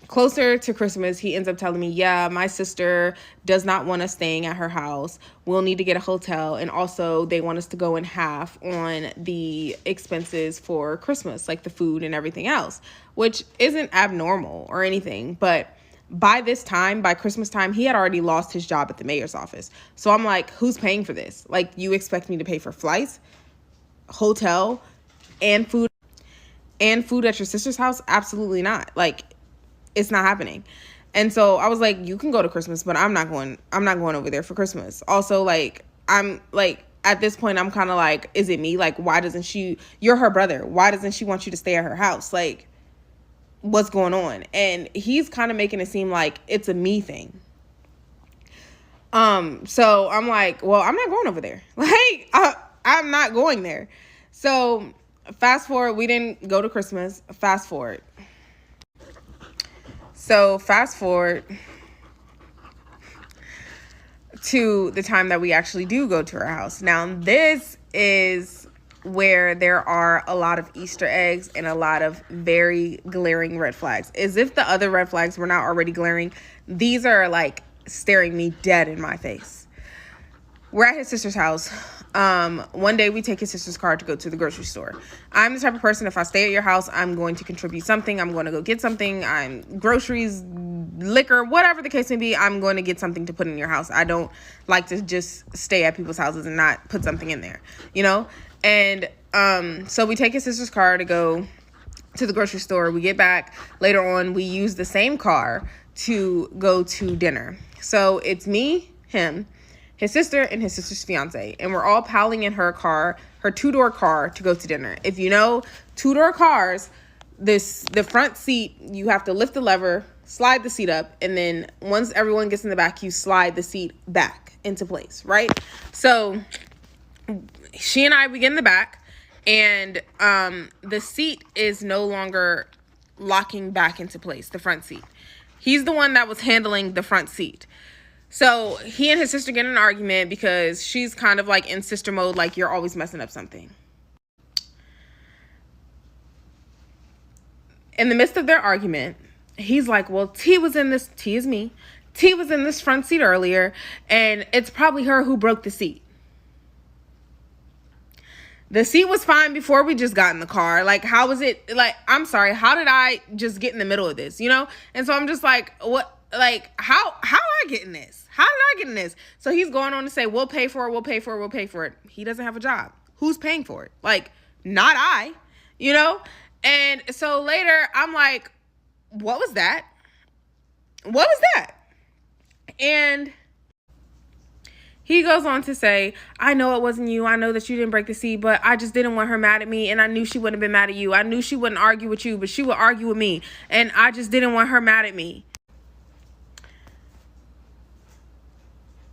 closer to Christmas, he ends up telling me, yeah, my sister does not want us staying at her house. We'll need to get a hotel. And also they want us to go in half on the expenses for Christmas, like the food and everything else, which isn't abnormal or anything. But by this time, by Christmas time, he had already lost his job at the mayor's office. So I'm like, who's paying for this? Like, you expect me to pay for flights, hotel, and food at your sister's house? Absolutely not. Like, it's not happening. And so I was like, you can go to Christmas, but I'm not going over there for Christmas. Also, like, I'm like, at this point, I'm kind of like, is it me? Like, why doesn't you're her brother. Why doesn't she want you to stay at her house? Like, what's going on? And he's kind of making it seem like it's a me thing. So I'm like, well, I'm not going over there. Like, I'm not going there. So fast forward, we didn't go to Christmas. Fast forward to the time that we actually do go to her house. Now, this is where there are a lot of Easter eggs and a lot of very glaring red flags. As if the other red flags were not already glaring, these are like staring me dead in my face. We're at his sister's house. One day we take his sister's car to go to the grocery store. I'm the type of person, if I stay at your house, I'm going to contribute something. I'm going to go get something. Groceries, liquor, whatever the case may be, I'm going to get something to put in your house. I don't like to just stay at people's houses and not put something in there, you know? And So we take his sister's car to go to the grocery store. We get back later on. We use the same car to go to dinner. So it's me, him, his sister, and his sister's fiance. And we're all piling in her car, her 2-door car, to go to dinner. If you know 2-door cars, the front seat, you have to lift the lever, slide the seat up, and then once everyone gets in the back, you slide the seat back into place, right? So she and I, we get in the back, and the seat is no longer locking back into place, the front seat. He's the one that was handling the front seat. So he and his sister get in an argument because she's kind of like in sister mode, like, you're always messing up something. In the midst of their argument, he's like, well, T is me. T was in this front seat earlier, and it's probably her who broke the seat. The seat was fine before we just got in the car. Like, how was it? Like, I'm sorry, how did I just get in the middle of this, you know? And so I'm just like, what? Like, how I get in this? How did I get in this? So he's going on to say, we'll pay for it. He doesn't have a job. Who's paying for it? Like, not I, you know? And so later, I'm like, what was that? And he goes on to say, I know it wasn't you. I know that you didn't break the seat, but I just didn't want her mad at me. And I knew she wouldn't have been mad at you. I knew she wouldn't argue with you, but she would argue with me. And I just didn't want her mad at me.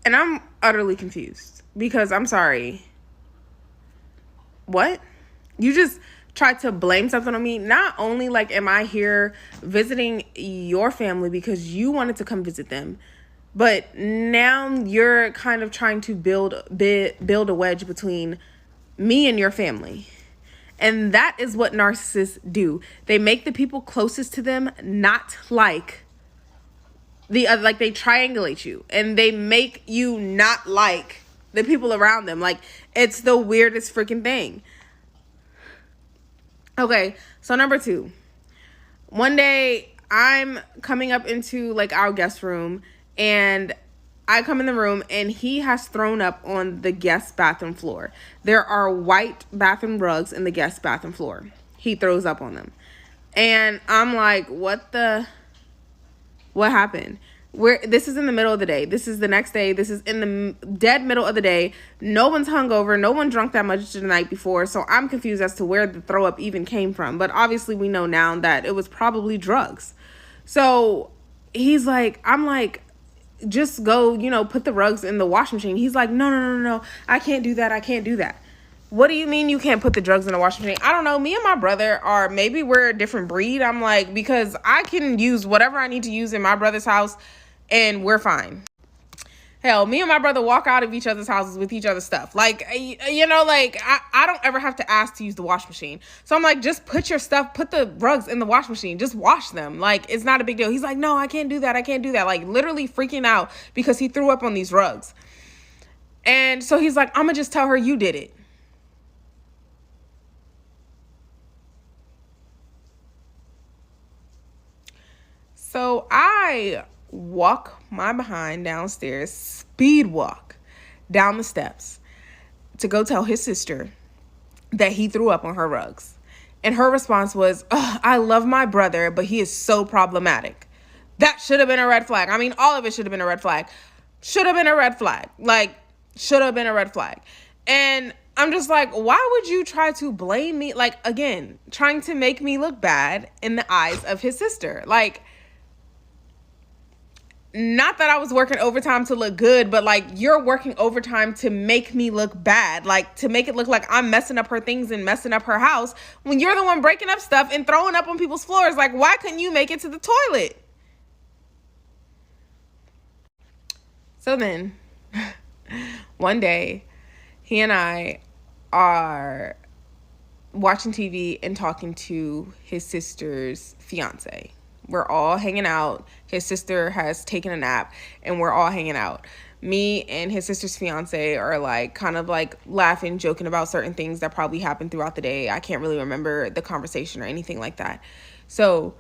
And I'm utterly confused because I'm sorry. What? You just tried to blame something on me. Not only like am I here visiting your family because you wanted to come visit them, but now you're kind of trying to build a wedge between me and your family. And that is what narcissists do. They make the people closest to them not like the other, like they triangulate you and they make you not like the people around them. Like, it's the weirdest freaking thing. Okay, so number 2. One day I'm coming up into like our guest room, and I come in the room and he has thrown up on the guest bathroom floor. There are white bathroom rugs in the guest bathroom floor. He throws up on them. And I'm like, what happened? This is in the middle of the day. This is the next day. This is in the dead middle of the day. No one's hungover. No one drunk that much the night before. So I'm confused as to where the throw up even came from. But obviously we know now that it was probably drugs. So he's like, I'm like, just go, put the rugs in the washing machine. He's like, no. I can't do that. What do you mean you can't put the drugs in the washing machine? I don't know. Me and my brother maybe we're a different breed. I'm like, because I can use whatever I need to use in my brother's house and we're fine. Hell, me and my brother walk out of each other's houses with each other's stuff. Like, I don't ever have to ask to use the wash machine. So I'm like, just put the rugs in the wash machine. Just wash them. Like, it's not a big deal. He's like, no, I can't do that. Like, literally freaking out because he threw up on these rugs. And so he's like, I'm going to just tell her you did it. So I walk my behind downstairs, speed walk down the steps to go tell his sister that he threw up on her rugs. And her response was, I love my brother, but he is so problematic. That should have been a red flag. I mean, all of it should have been a red flag. Should have been a red flag. And I'm just like, why would you try to blame me? Like, again, trying to make me look bad in the eyes of his sister. Like, not that I was working overtime to look good, but like, you're working overtime to make me look bad, like to make it look like I'm messing up her things and messing up her house when you're the one breaking up stuff and throwing up on people's floors. Like, why couldn't you make it to the toilet? So then one day he and I are watching TV and talking to his sister's fiance. We're all hanging out. His sister has taken a nap and we're all hanging out. Me and his sister's fiance are like kind of like laughing, joking about certain things that probably happened throughout the day. I can't really remember the conversation or anything like that. So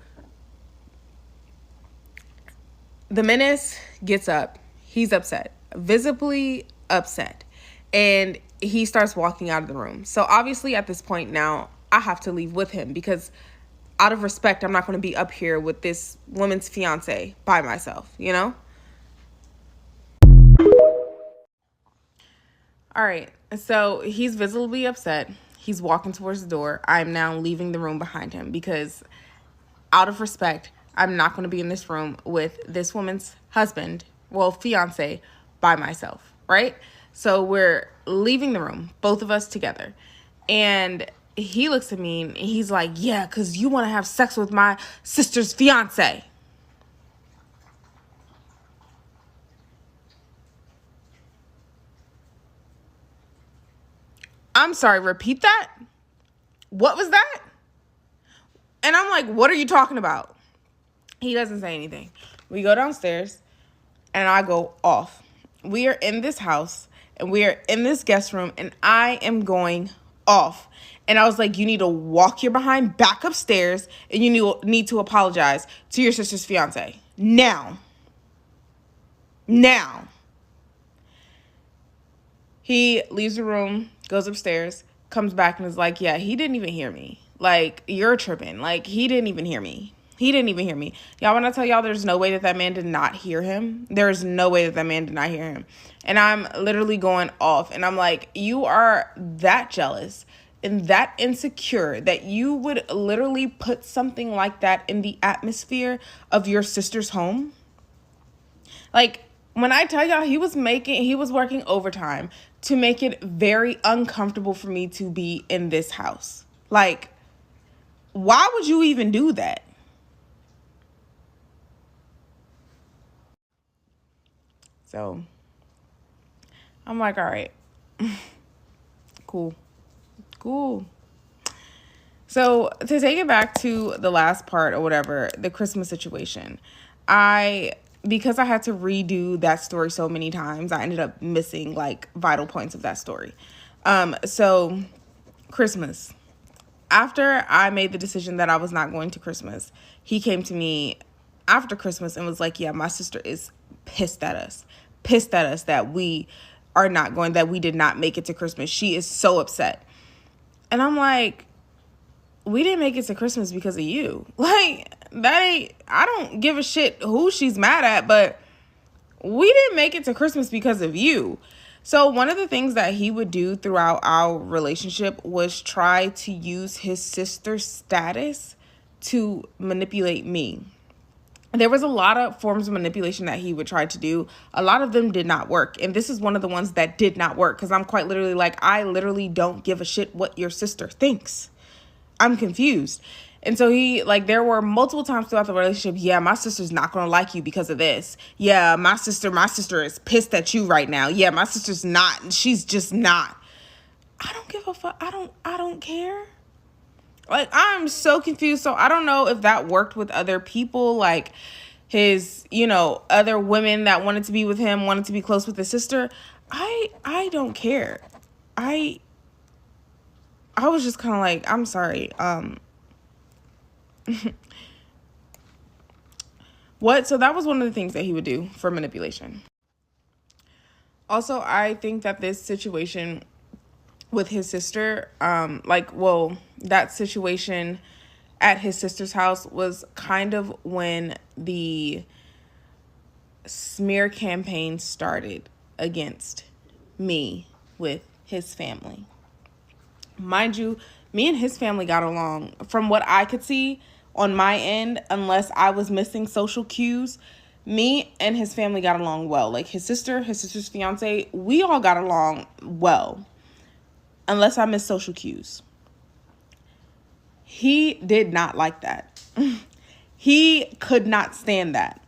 the menace gets up. He's upset, visibly upset. And he starts walking out of the room. So obviously at this point now, I have to leave with him because out of respect, I'm not going to be up here with this woman's fiance by myself, you know? All right. So he's visibly upset. He's walking towards the door. I'm now leaving the room behind him because out of respect, I'm not going to be in this room with this woman's husband, well, fiance, by myself, right? So we're leaving the room, both of us together. And he looks at me and he's like, yeah, because you want to have sex with my sister's fiance. I'm sorry, repeat that? What was that? And I'm like, what are you talking about? He doesn't say anything. We go downstairs and I go off. We are in this house and we are in this guest room and I am going off. And I was like, you need to walk your behind back upstairs and you need to apologize to your sister's fiance. Now. He leaves the room, goes upstairs, comes back and is like, yeah, he didn't even hear me. Like, you're tripping. Like, he didn't even hear me. Y'all, when I tell y'all there's no way that man did not hear him, there is no way that man did not hear him. And I'm literally going off. And I'm like, you are that jealous and that insecure that you would literally put something like that in the atmosphere of your sister's home? Like, when I tell y'all he was working overtime to make it very uncomfortable for me to be in this house. Like, why would you even do that? So, I'm like, all right, cool. So, to take it back to the last part or whatever, the Christmas situation, because I had to redo that story so many times, I ended up missing like vital points of that story. So Christmas, after I made the decision that I was not going to Christmas, he came to me after Christmas and was like, yeah, my sister is pissed at us that we are not going, that we did not make it to Christmas. She is so upset. And I'm like, we didn't make it to Christmas because of you. Like, I don't give a shit who she's mad at, but we didn't make it to Christmas because of you. So one of the things that he would do throughout our relationship was try to use his sister's status to manipulate me. There was a lot of forms of manipulation that he would try to do. A lot of them did not work. And this is one of the ones that did not work because I'm quite literally like, I literally don't give a shit what your sister thinks. I'm confused. And so there were multiple times throughout the relationship, yeah, my sister's not going to like you because of this. Yeah, my sister is pissed at you right now. Yeah, my sister's not. She's just not. I don't give a fuck. I don't care. Like, I'm so confused. So I don't know if that worked with other people, like his, other women that wanted to be with him, wanted to be close with his sister. I don't care. I was just kind of like, I'm sorry. What? So that was one of the things that he would do for manipulation. Also, I think that this situation with his sister, that situation at his sister's house was kind of when the smear campaign started against me with his family. Mind you, me and his family got along from what I could see on my end, unless I was missing social cues. Me and his family got along well. Like his sister's fiance, we all got along well, unless I missed social cues. He did not like that. He could not stand that.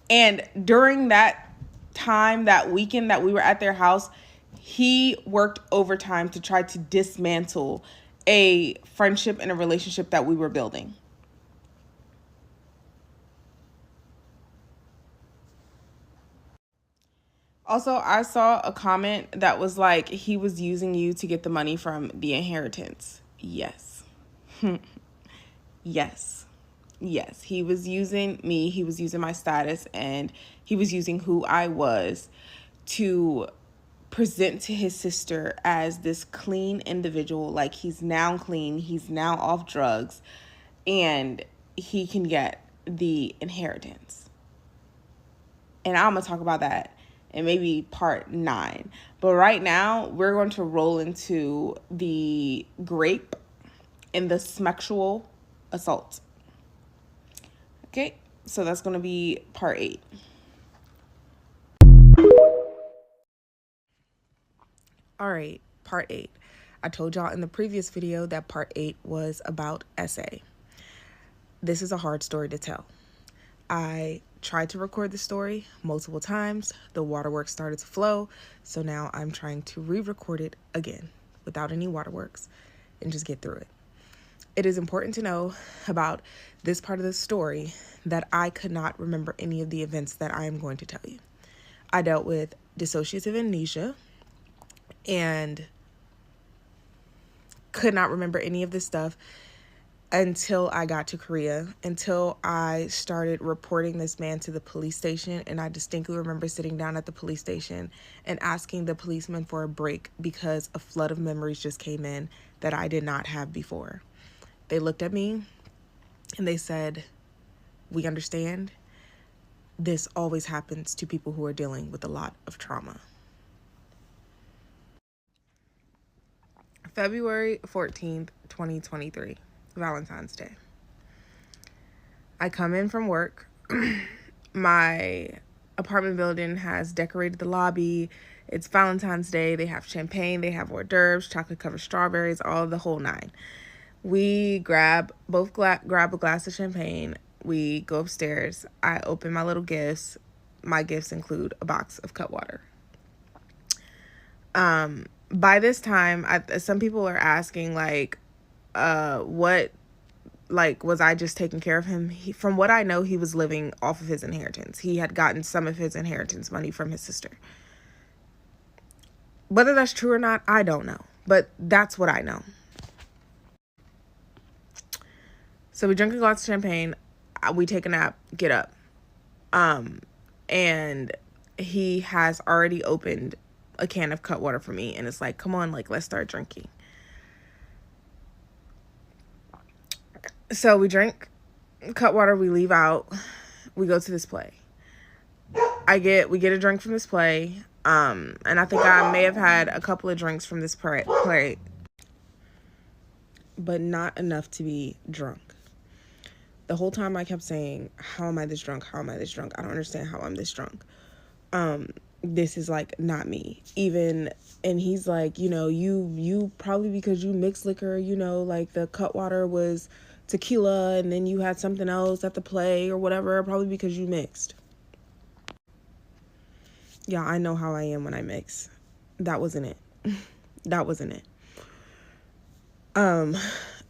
And during that time, that weekend that we were at their house, he worked overtime to try to dismantle a friendship and a relationship that we were building. Also, I saw a comment that was like, he was using you to get the money from the inheritance. Yes. Yes. He was using me. He was using my status and he was using who I was to present to his sister as this clean individual, like he's now clean, he's now off drugs, and he can get the inheritance. And I'm going to talk about that in maybe part 9. But right now, we're going to roll into the grape and the sexual assault. Okay, so that's going to be part 8. All right, part 8. I told y'all in the previous video that part 8 was about SA. This is a hard story to tell. I tried to record the story multiple times. The waterworks started to flow, so now I'm trying to re-record it again without any waterworks and just get through it. It is important to know about this part of the story that I could not remember any of the events that I am going to tell you. I dealt with dissociative amnesia and could not remember any of this stuff until I got to Korea, until I started reporting this man to the police station. And I distinctly remember sitting down at the police station and asking the policeman for a break because a flood of memories just came in that I did not have before. They looked at me and they said, "We understand. This always happens to people who are dealing with a lot of trauma." February 14th, 2023, Valentine's Day. I come in from work. My apartment building has decorated the lobby. It's Valentine's Day. They have champagne, they have hors d'oeuvres, chocolate covered strawberries, all the whole 9. We grab a glass of champagne. We go upstairs. I open my little gifts. My gifts include a box of Cutwater. By this time, some people are asking, like, what, like, was I just taking care of him? From what I know, he was living off of his inheritance. He had gotten some of his inheritance money from his sister. Whether that's true or not, I don't know. But that's what I know. So we drink a glass of champagne. We take a nap, get up. And he has already opened a can of Cutwater for me, and it's like, come on, like, let's start drinking. So we drink Cutwater, we leave out, we go to this play. We get a drink from this play, and I think I may have had a couple of drinks from this play, but not enough to be drunk. The whole time I kept saying, how am I this drunk? How am I this drunk? I don't understand how I'm this drunk. This is, like, not me. And he's like, you probably, because you mix liquor, like the Cutwater was tequila and then you had something else at the play or whatever, probably because you mixed. Yeah, I know how I am when I mix. That wasn't it. That wasn't it.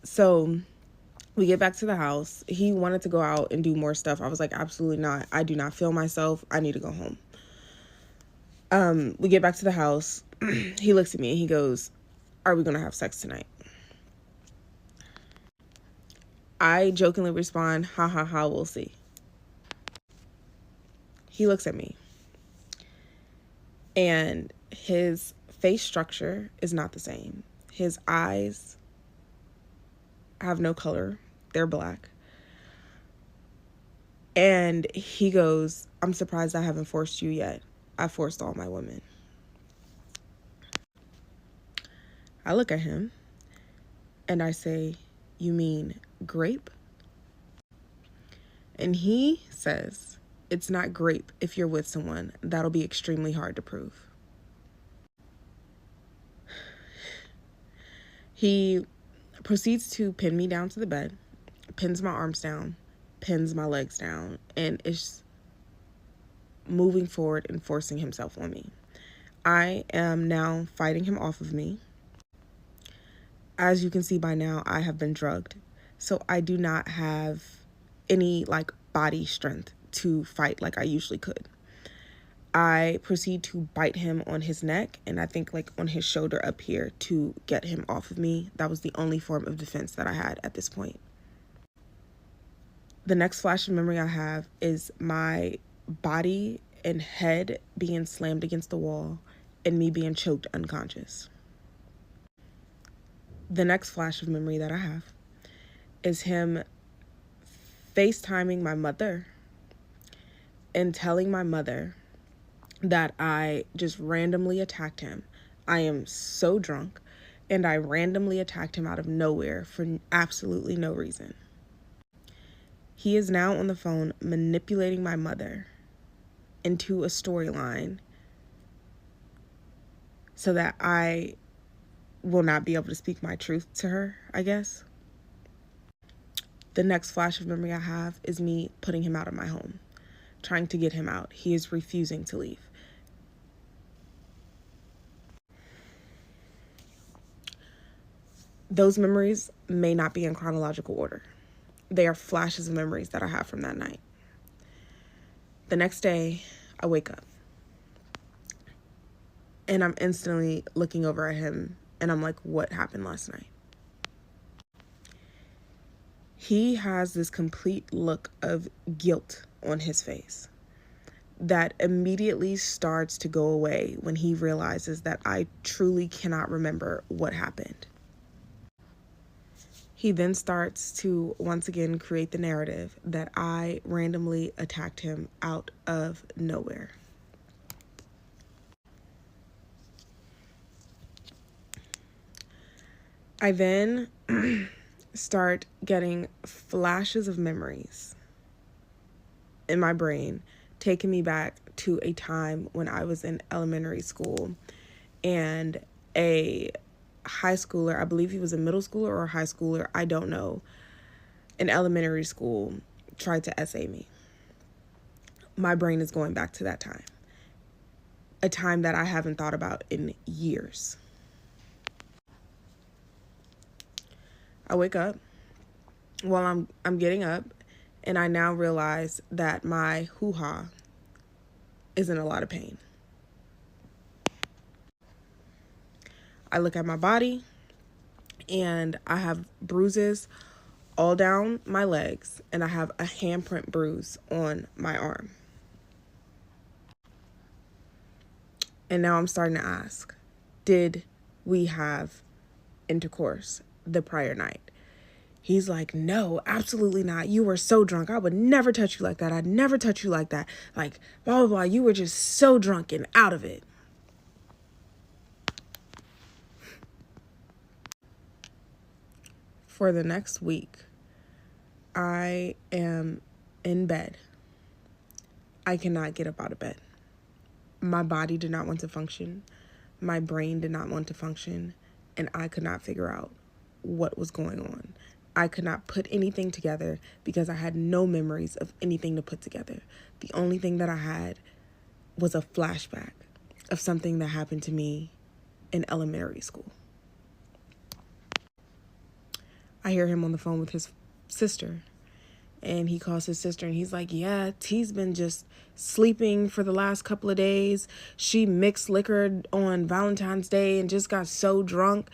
So we get back to the house. He wanted to go out and do more stuff. I was like, absolutely not. I do not feel myself. I need to go home. We get back to the house. He looks at me and he goes, "Are we going to have sex tonight?" I jokingly respond, "Ha ha ha, we'll see." He looks at me and his face structure is not the same. His eyes have no color. They're black. And he goes, "I'm surprised I haven't forced you yet. I forced all my women." I look at him and I say, "You mean grape?" And he says, "It's not grape if you're with someone. That'll be extremely hard to prove." He proceeds to pin me down to the bed, pins my arms down, pins my legs down, and is moving forward and forcing himself on me. I am now fighting him off of me. As you can see by now, I have been drugged, so I do not have any, like, body strength to fight like I usually could. I proceed to bite him on his neck and I think, like, on his shoulder up here to get him off of me. That was the only form of defense that I had at this point. The next flash of memory I have is my body and head being slammed against the wall and me being choked unconscious. The next flash of memory that I have is him FaceTiming my mother and telling my mother that I just randomly attacked him. I am so drunk, and I randomly attacked him out of nowhere for absolutely no reason. He is now on the phone manipulating my mother into a storyline so that I will not be able to speak my truth to her, I guess. The next flash of memory I have is me putting him out of my home, trying to get him out. He is refusing to leave. Those memories may not be in chronological order. They are flashes of memories that I have from that night. The next day, I wake up and I'm instantly looking over at him and I'm like, what happened last night? He has this complete look of guilt on his face that immediately starts to go away when he realizes that I truly cannot remember what happened. He then starts to once again create the narrative that I randomly attacked him out of nowhere. I then start getting flashes of memories in my brain, taking me back to a time when I was in elementary school and a high schooler, I believe he was a middle schooler or a high schooler, I don't know, in elementary school, tried to essay me. My brain is going back to that time, a time that I haven't thought about in years. I wake up while I'm getting up, and I now realize that my hoo-ha is in a lot of pain. I look at my body, and I have bruises all down my legs, and I have a handprint bruise on my arm. And now I'm starting to ask, did we have intercourse the prior night? He's like, no, absolutely not. You were so drunk. I would never touch you like that. I'd never touch you like that. Like, blah, blah, blah. You were just so drunk and out of it. For the next week, I am in bed. I cannot get up out of bed. My body did not want to function. My brain did not want to function. And I could not figure out what was going on. I could not put anything together because I had no memories of anything to put together. The only thing that I had was a flashback of something that happened to me in elementary school. I hear him on the phone with his sister, and he calls his sister and he's like, yeah, T's been just sleeping for the last couple of days. She mixed liquor on Valentine's Day and just got so drunk,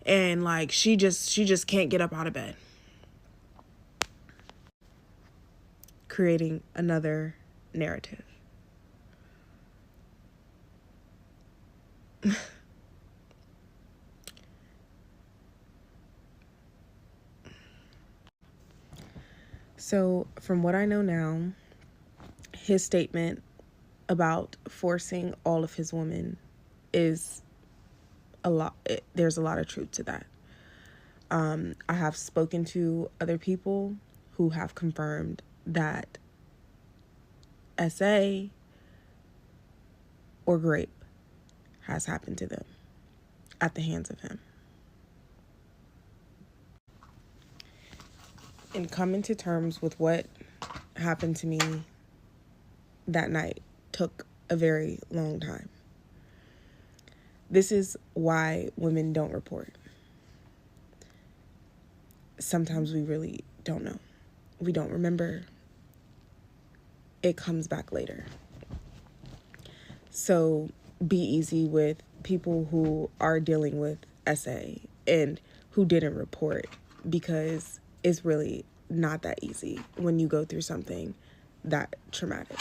and like she just can't get up out of bed. Creating another narrative. So from what I know now, his statement about forcing all of his women is a lot. There's a lot of truth to that. I have spoken to other people who have confirmed that SA or grape has happened to them at the hands of him. And coming to terms with what happened to me that night took a very long time. This is why women don't report. Sometimes we really don't know. We don't remember. It comes back later. So be easy with people who are dealing with SA and who didn't report, because it's really not that easy when you go through something that traumatic.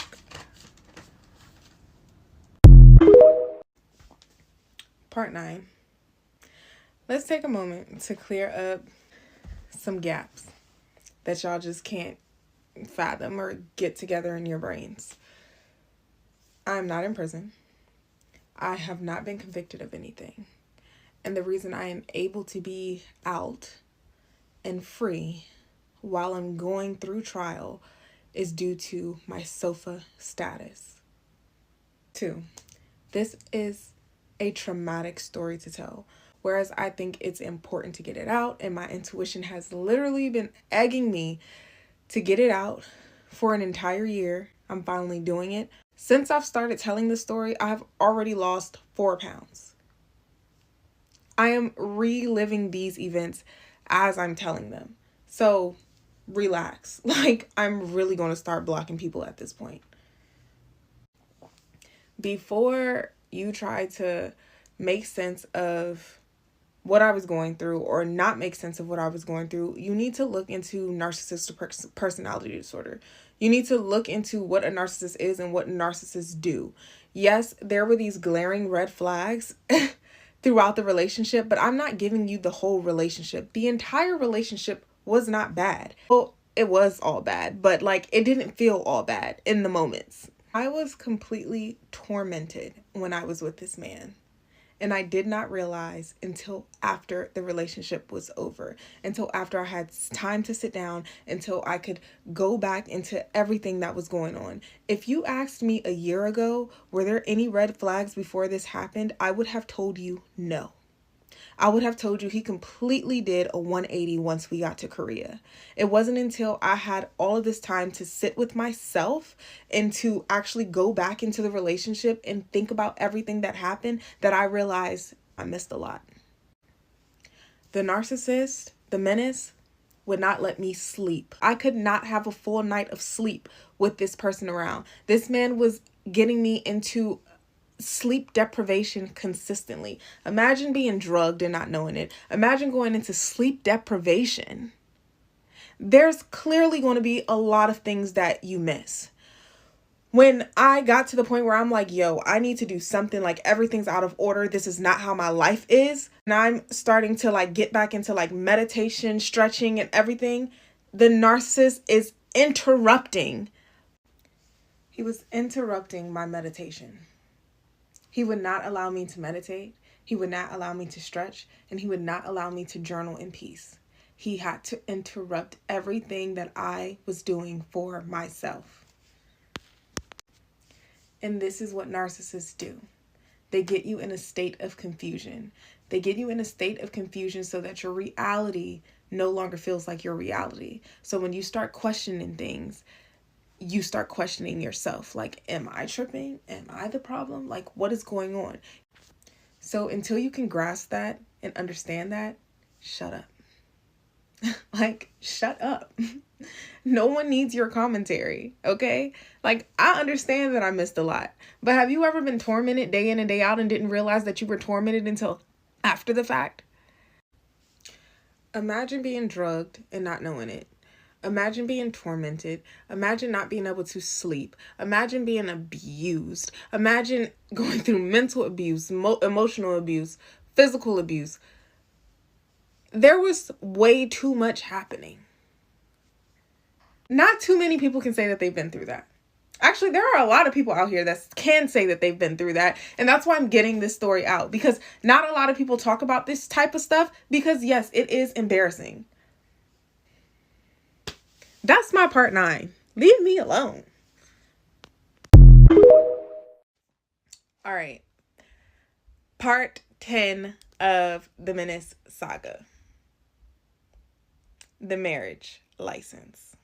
part 9. Let's take a moment to clear up some gaps that y'all just can't fathom or get together in your brains. I'm not in prison. I have not been convicted of anything. And the reason I am able to be out and free while I'm going through trial is due to my SOFA status. 2, this is a traumatic story to tell. Whereas I think it's important to get it out, and my intuition has literally been egging me to get it out for an entire year. I'm finally doing it. Since I've started telling this story, I've already lost 4 pounds. I am reliving these events as I'm telling them. So relax. Like, I'm really going to start blocking people at this point. Before you try to make sense of what I was going through or not make sense of what I was going through, you need to look into narcissistic personality disorder. You need to look into what a narcissist is and what narcissists do. Yes, there were these glaring red flags throughout the relationship, but I'm not giving you the whole relationship. The entire relationship was not bad. Well, it was all bad, but like it didn't feel all bad in the moments. I was completely tormented when I was with this man. And I did not realize until after the relationship was over, until after I had time to sit down, until I could go back into everything that was going on. If you asked me a year ago, were there any red flags before this happened? I would have told you no. I would have told you he completely did a 180 once we got to Korea. It wasn't until I had all of this time to sit with myself and to actually go back into the relationship and think about everything that happened that I realized I missed a lot. The narcissist, the menace, would not let me sleep. I could not have a full night of sleep with this person around. This man was getting me into sleep deprivation consistently. Imagine being drugged and not knowing it. Imagine going into sleep deprivation. There's clearly going to be a lot of things that you miss. When I got to the point where I'm like, yo, I need to do something, like everything's out of order. This is not how my life is. And I'm starting to like get back into like meditation, stretching and everything. The narcissist is interrupting. He was interrupting my meditation. He would not allow me to meditate. He would not allow me to stretch, and he would not allow me to journal in peace. He had to interrupt everything that I was doing for myself. And this is what narcissists do. They get you in a state of confusion. They get you in a state of confusion so that your reality no longer feels like your reality. So when you start questioning things, you start questioning yourself. Like, am I tripping? Am I the problem? Like, what is going on? So until you can grasp that and understand that, shut up. Like, shut up. No one needs your commentary, okay? Like, I understand that I missed a lot, but have you ever been tormented day in and day out and didn't realize that you were tormented until after the fact? Imagine being drugged and not knowing it. Imagine being tormented. Imagine not being able to sleep. Imagine being abused. Imagine going through mental abuse, emotional abuse, physical abuse. There was way too much happening. Not too many people can say that they've been through that. Actually, there are a lot of people out here that can say that they've been through that. And that's why I'm getting this story out. Because not a lot of people talk about this type of stuff. Because yes, it is embarrassing. That's my part 9. Leave me alone. All right. Part 10 of the Menace saga. The marriage license.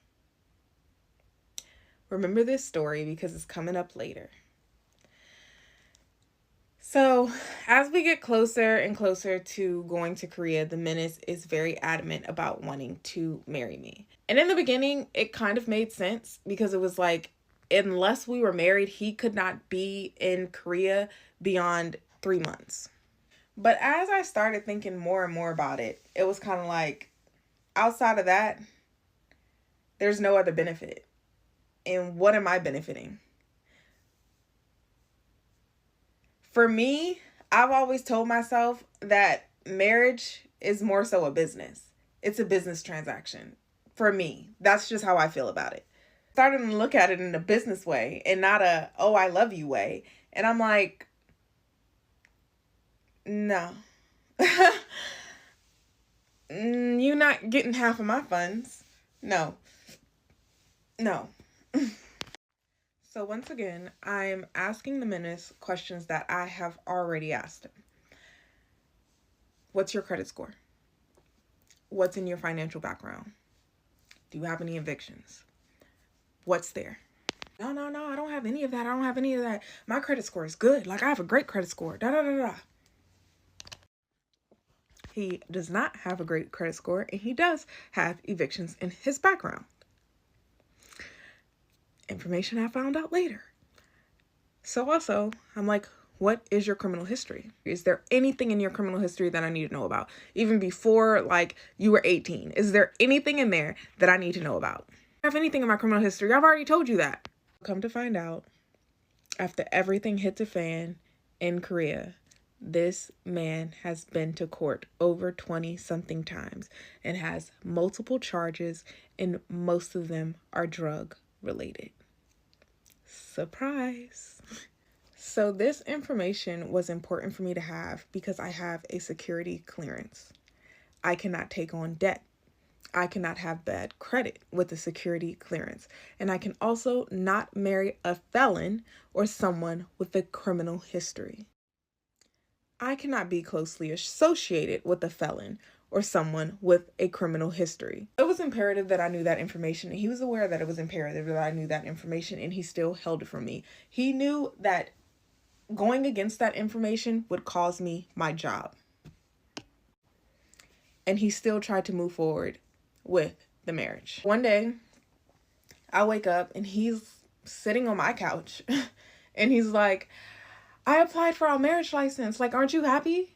Remember this story because it's coming up later. So, as we get closer and closer to going to Korea, the menace is very adamant about wanting to marry me. And in the beginning, it kind of made sense because it was like, unless we were married, he could not be in Korea beyond 3 months. But as I started thinking more and more about it, it was kind of like, outside of that, there's no other benefit. And what am I benefiting? For me, I've always told myself that marriage is more so a business. It's a business transaction for me. That's just how I feel about it. Starting to look at it in a business way and not a, oh, I love you way. And I'm like, no. You're not getting half of my funds. No. So once again, I'm asking the Menace questions that I have already asked him. What's your credit score? What's in your financial background? Do you have any evictions? What's there? No, I don't have any of that. I don't have any of that. My credit score is good. Like, I have a great credit score. He does not have a great credit score, and he does have evictions in his background. Information I found out later. So also, I'm like, what is your criminal history? Is there anything in your criminal history that I need to know about? Even before, like, you were 18. Is there anything in there that I need to know about? I have anything in my criminal history. I've already told you that. Come to find out, after everything hit the fan in Korea, this man has been to court over 20-something times and has multiple charges, and most of them are drug related. Surprise. So this information was important for me to have because I have a security clearance. I cannot take on debt. I cannot have bad credit with a security clearance. And I can also not marry a felon or someone with a criminal history. I cannot be closely associated with a felon or someone with a criminal history. It was imperative that I knew that information, and he was aware that it was imperative that I knew that information, and he still held it from me. He knew that going against that information would cause me my job. And he still tried to move forward with the marriage. One day, I wake up and he's sitting on my couch and he's like, I applied for our marriage license. Like, aren't you happy?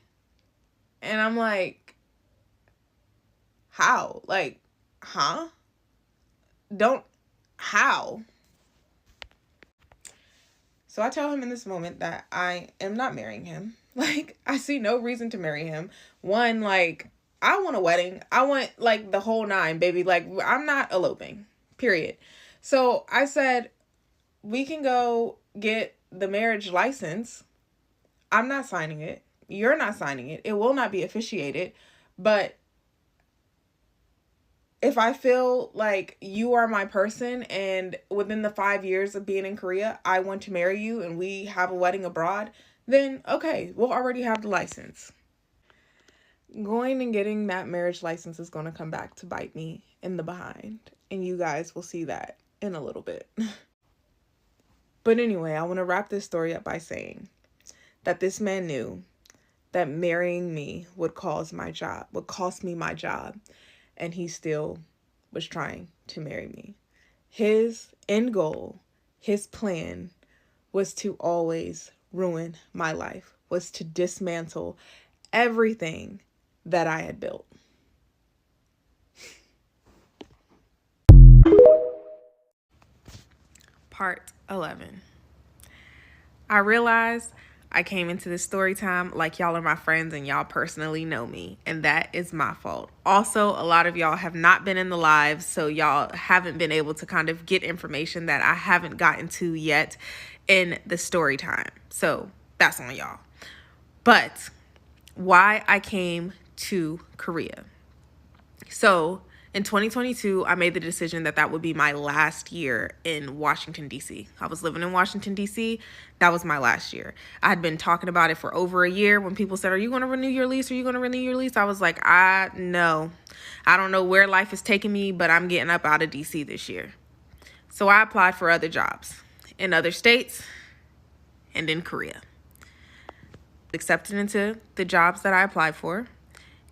And I'm like, how? Like, huh? How? So I tell him in this moment that I am not marrying him. Like, I see no reason to marry him. One, like, I want a wedding. I want, like, the whole nine, baby. Like, I'm not eloping, period. So I said, we can go get the marriage license. I'm not signing it. You're not signing it. It will not be officiated. But if I feel like you are my person and within the 5 years of being in Korea, I want to marry you and we have a wedding abroad, then okay, we'll already have the license. Going and getting that marriage license is going to come back to bite me in the behind. And you guys will see that in a little bit. But anyway, I want to wrap this story up by saying that this man knew that marrying me would cost me my job. And he still was trying to marry me. His end goal, his plan was to always ruin my life, was to dismantle everything that I had built. Part 11. I realized I came into this story time like y'all are my friends and y'all personally know me, and that is my fault. Also, a lot of y'all have not been in the live, so y'all haven't been able to kind of get information that I haven't gotten to yet in the story time. So that's on y'all. But why I came to Korea. So in 2022, I made the decision that would be my last year in Washington, D.C. I was living in Washington, D.C. That was my last year. I had been talking about it for over a year. When people said, are you going to renew your lease? Are you going to renew your lease? I was like, no. I don't know where life is taking me, but I'm getting up out of D.C. this year. So I applied for other jobs in other states and in Korea. Accepted into the jobs that I applied for,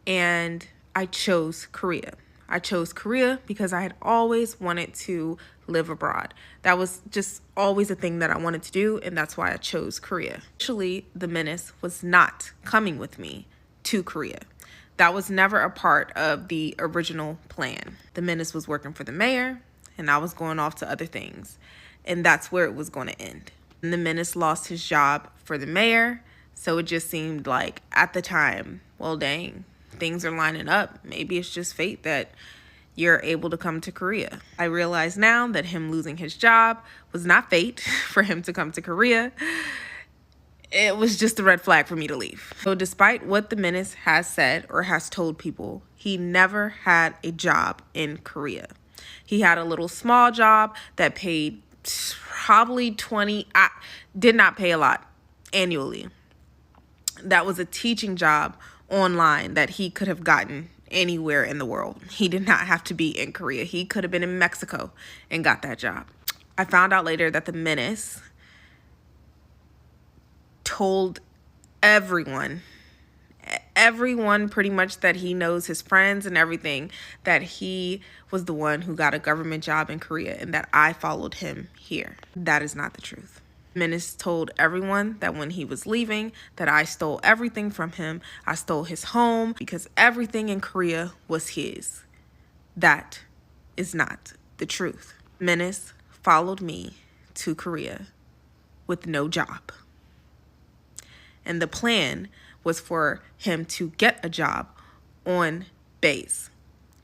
and I chose Korea. I chose Korea because I had always wanted to live abroad. That was just always a thing that I wanted to do, and that's why I chose Korea. Actually, the Menace was not coming with me to Korea. That was never a part of the original plan. The Menace was working for the mayor, and I was going off to other things, and that's where it was going to end. And the Menace lost his job for the mayor, So it just seemed like at the time, well, dang, things are lining up. Maybe it's just fate that you're able to come to Korea. I realize now that him losing his job was not fate for him to come to Korea. It was just a red flag for me to leave. So despite what the Menace has said or has told people, he never had a job in Korea. He had a little small job that paid probably 20, did not pay a lot annually. That was a teaching job online that he could have gotten anywhere in the world. He did not have to be in Korea. He could have been in Mexico and got that job. I found out later that the Menace told everyone pretty much that he knows, his friends and everything, that he was the one who got a government job in Korea and that I followed him here. That is not the truth. Menace told everyone that when he was leaving, that I stole everything from him. I stole his home because everything in Korea was his. That is not the truth. Menace followed me to Korea with no job. And the plan was for him to get a job on base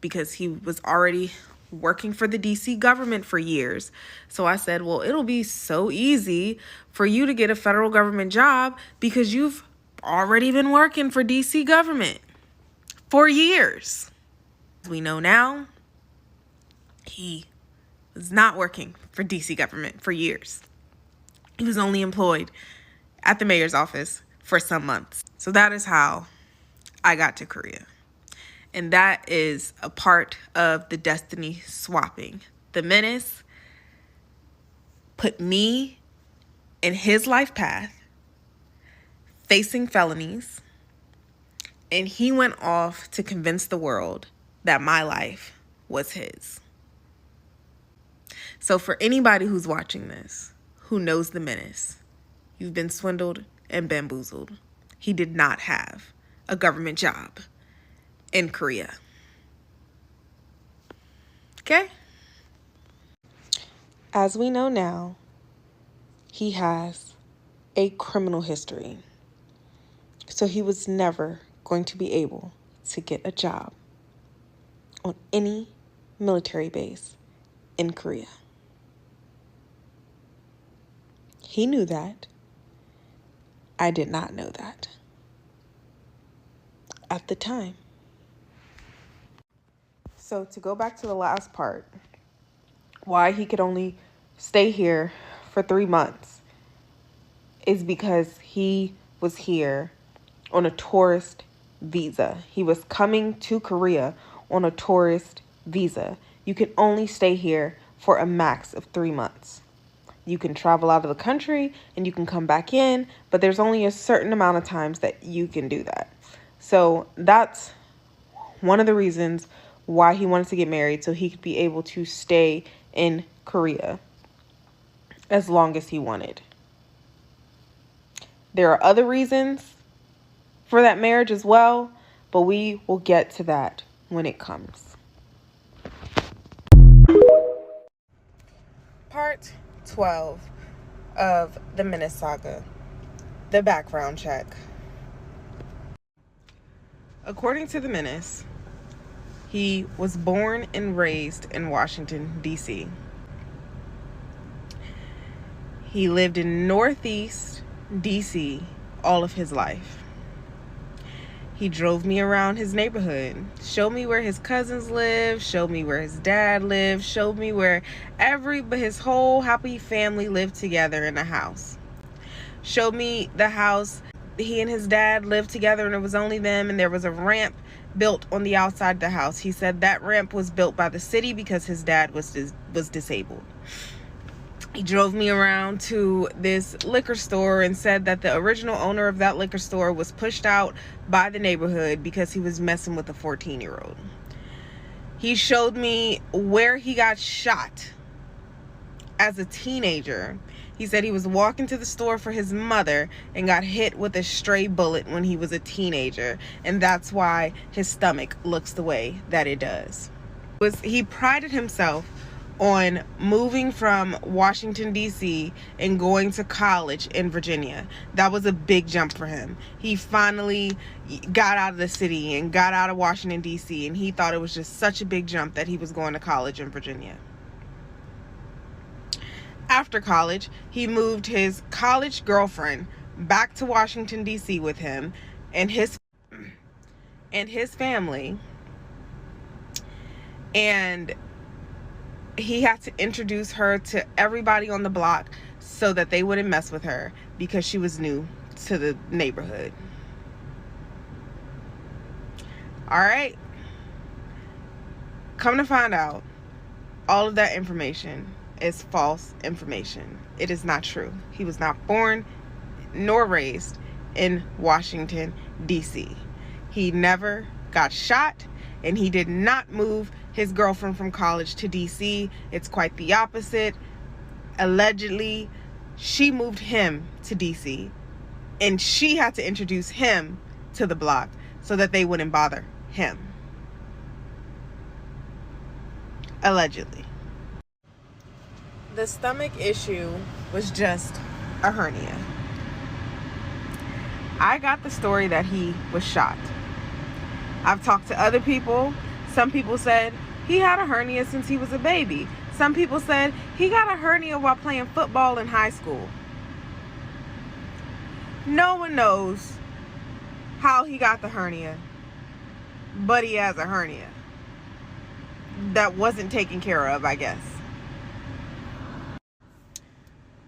because he was already working for the DC government for years. So I said, well, it'll be so easy for you to get a federal government job because you've already been working for DC government for years. As we know now, he was not working for DC government for years. He was only employed at the mayor's office for some months. So that is how I got to Korea. And that is a part of the destiny swapping. The Menace put me in his life path, facing felonies, and he went off to convince the world that my life was his. So for anybody who's watching this, who knows the Menace, you've been swindled and bamboozled. He did not have a government job in Korea. Okay? As we know now, he has a criminal history. So he was never going to be able to get a job on any military base in Korea. He knew that. I did not know that at the time. So to go back to the last part, why he could only stay here for 3 months is because he was here on a tourist visa. He was coming to Korea on a tourist visa. You can only stay here for a max of 3 months. You can travel out of the country and you can come back in, but there's only a certain amount of times that you can do that. So that's one of the reasons why he wanted to get married, so he could be able to stay in Korea as long as he wanted. There are other reasons for that marriage as well, but we will get to that when it comes. Part 12 of the Menace saga, the background check. According to the Menace, he was born and raised in Washington, D.C. He lived in Northeast D.C. all of his life. He drove me around his neighborhood, showed me where his cousins lived, showed me where his dad lived, showed me where his whole happy family lived together in a house. Showed me the house he and his dad lived together and it was only them, and there was a ramp built on the outside of the house. He said that ramp was built by the city because his dad was disabled. He drove me around to this liquor store and said that the original owner of that liquor store was pushed out by the neighborhood because he was messing with a 14-year-old. He showed me where he got shot as a teenager. He said he was walking to the store for his mother and got hit with a stray bullet when he was a teenager, and that's why his stomach looks the way that it does. He prided himself on moving from Washington, D.C. and going to college in Virginia. That was a big jump for him. He finally got out of the city and got out of Washington, D.C., and he thought it was just such a big jump that he was going to college in Virginia. After college, he moved his college girlfriend back to Washington, D.C. with him and his family, and he had to introduce her to everybody on the block so that they wouldn't mess with her because she was new to the neighborhood. All right. Come to find out, all of that information is false information. It is not true. He was not born nor raised in Washington, D.C. He never got shot, and he did not move his girlfriend from college to D.C. It's quite the opposite. Allegedly, she moved him to D.C., and she had to introduce him to the block so that they wouldn't bother him. Allegedly. The stomach issue was just a hernia. I got the story that he was shot. I've talked to other people. Some people said he had a hernia since he was a baby. Some people said he got a hernia while playing football in high school. No one knows how he got the hernia, but he has a hernia that wasn't taken care of, I guess.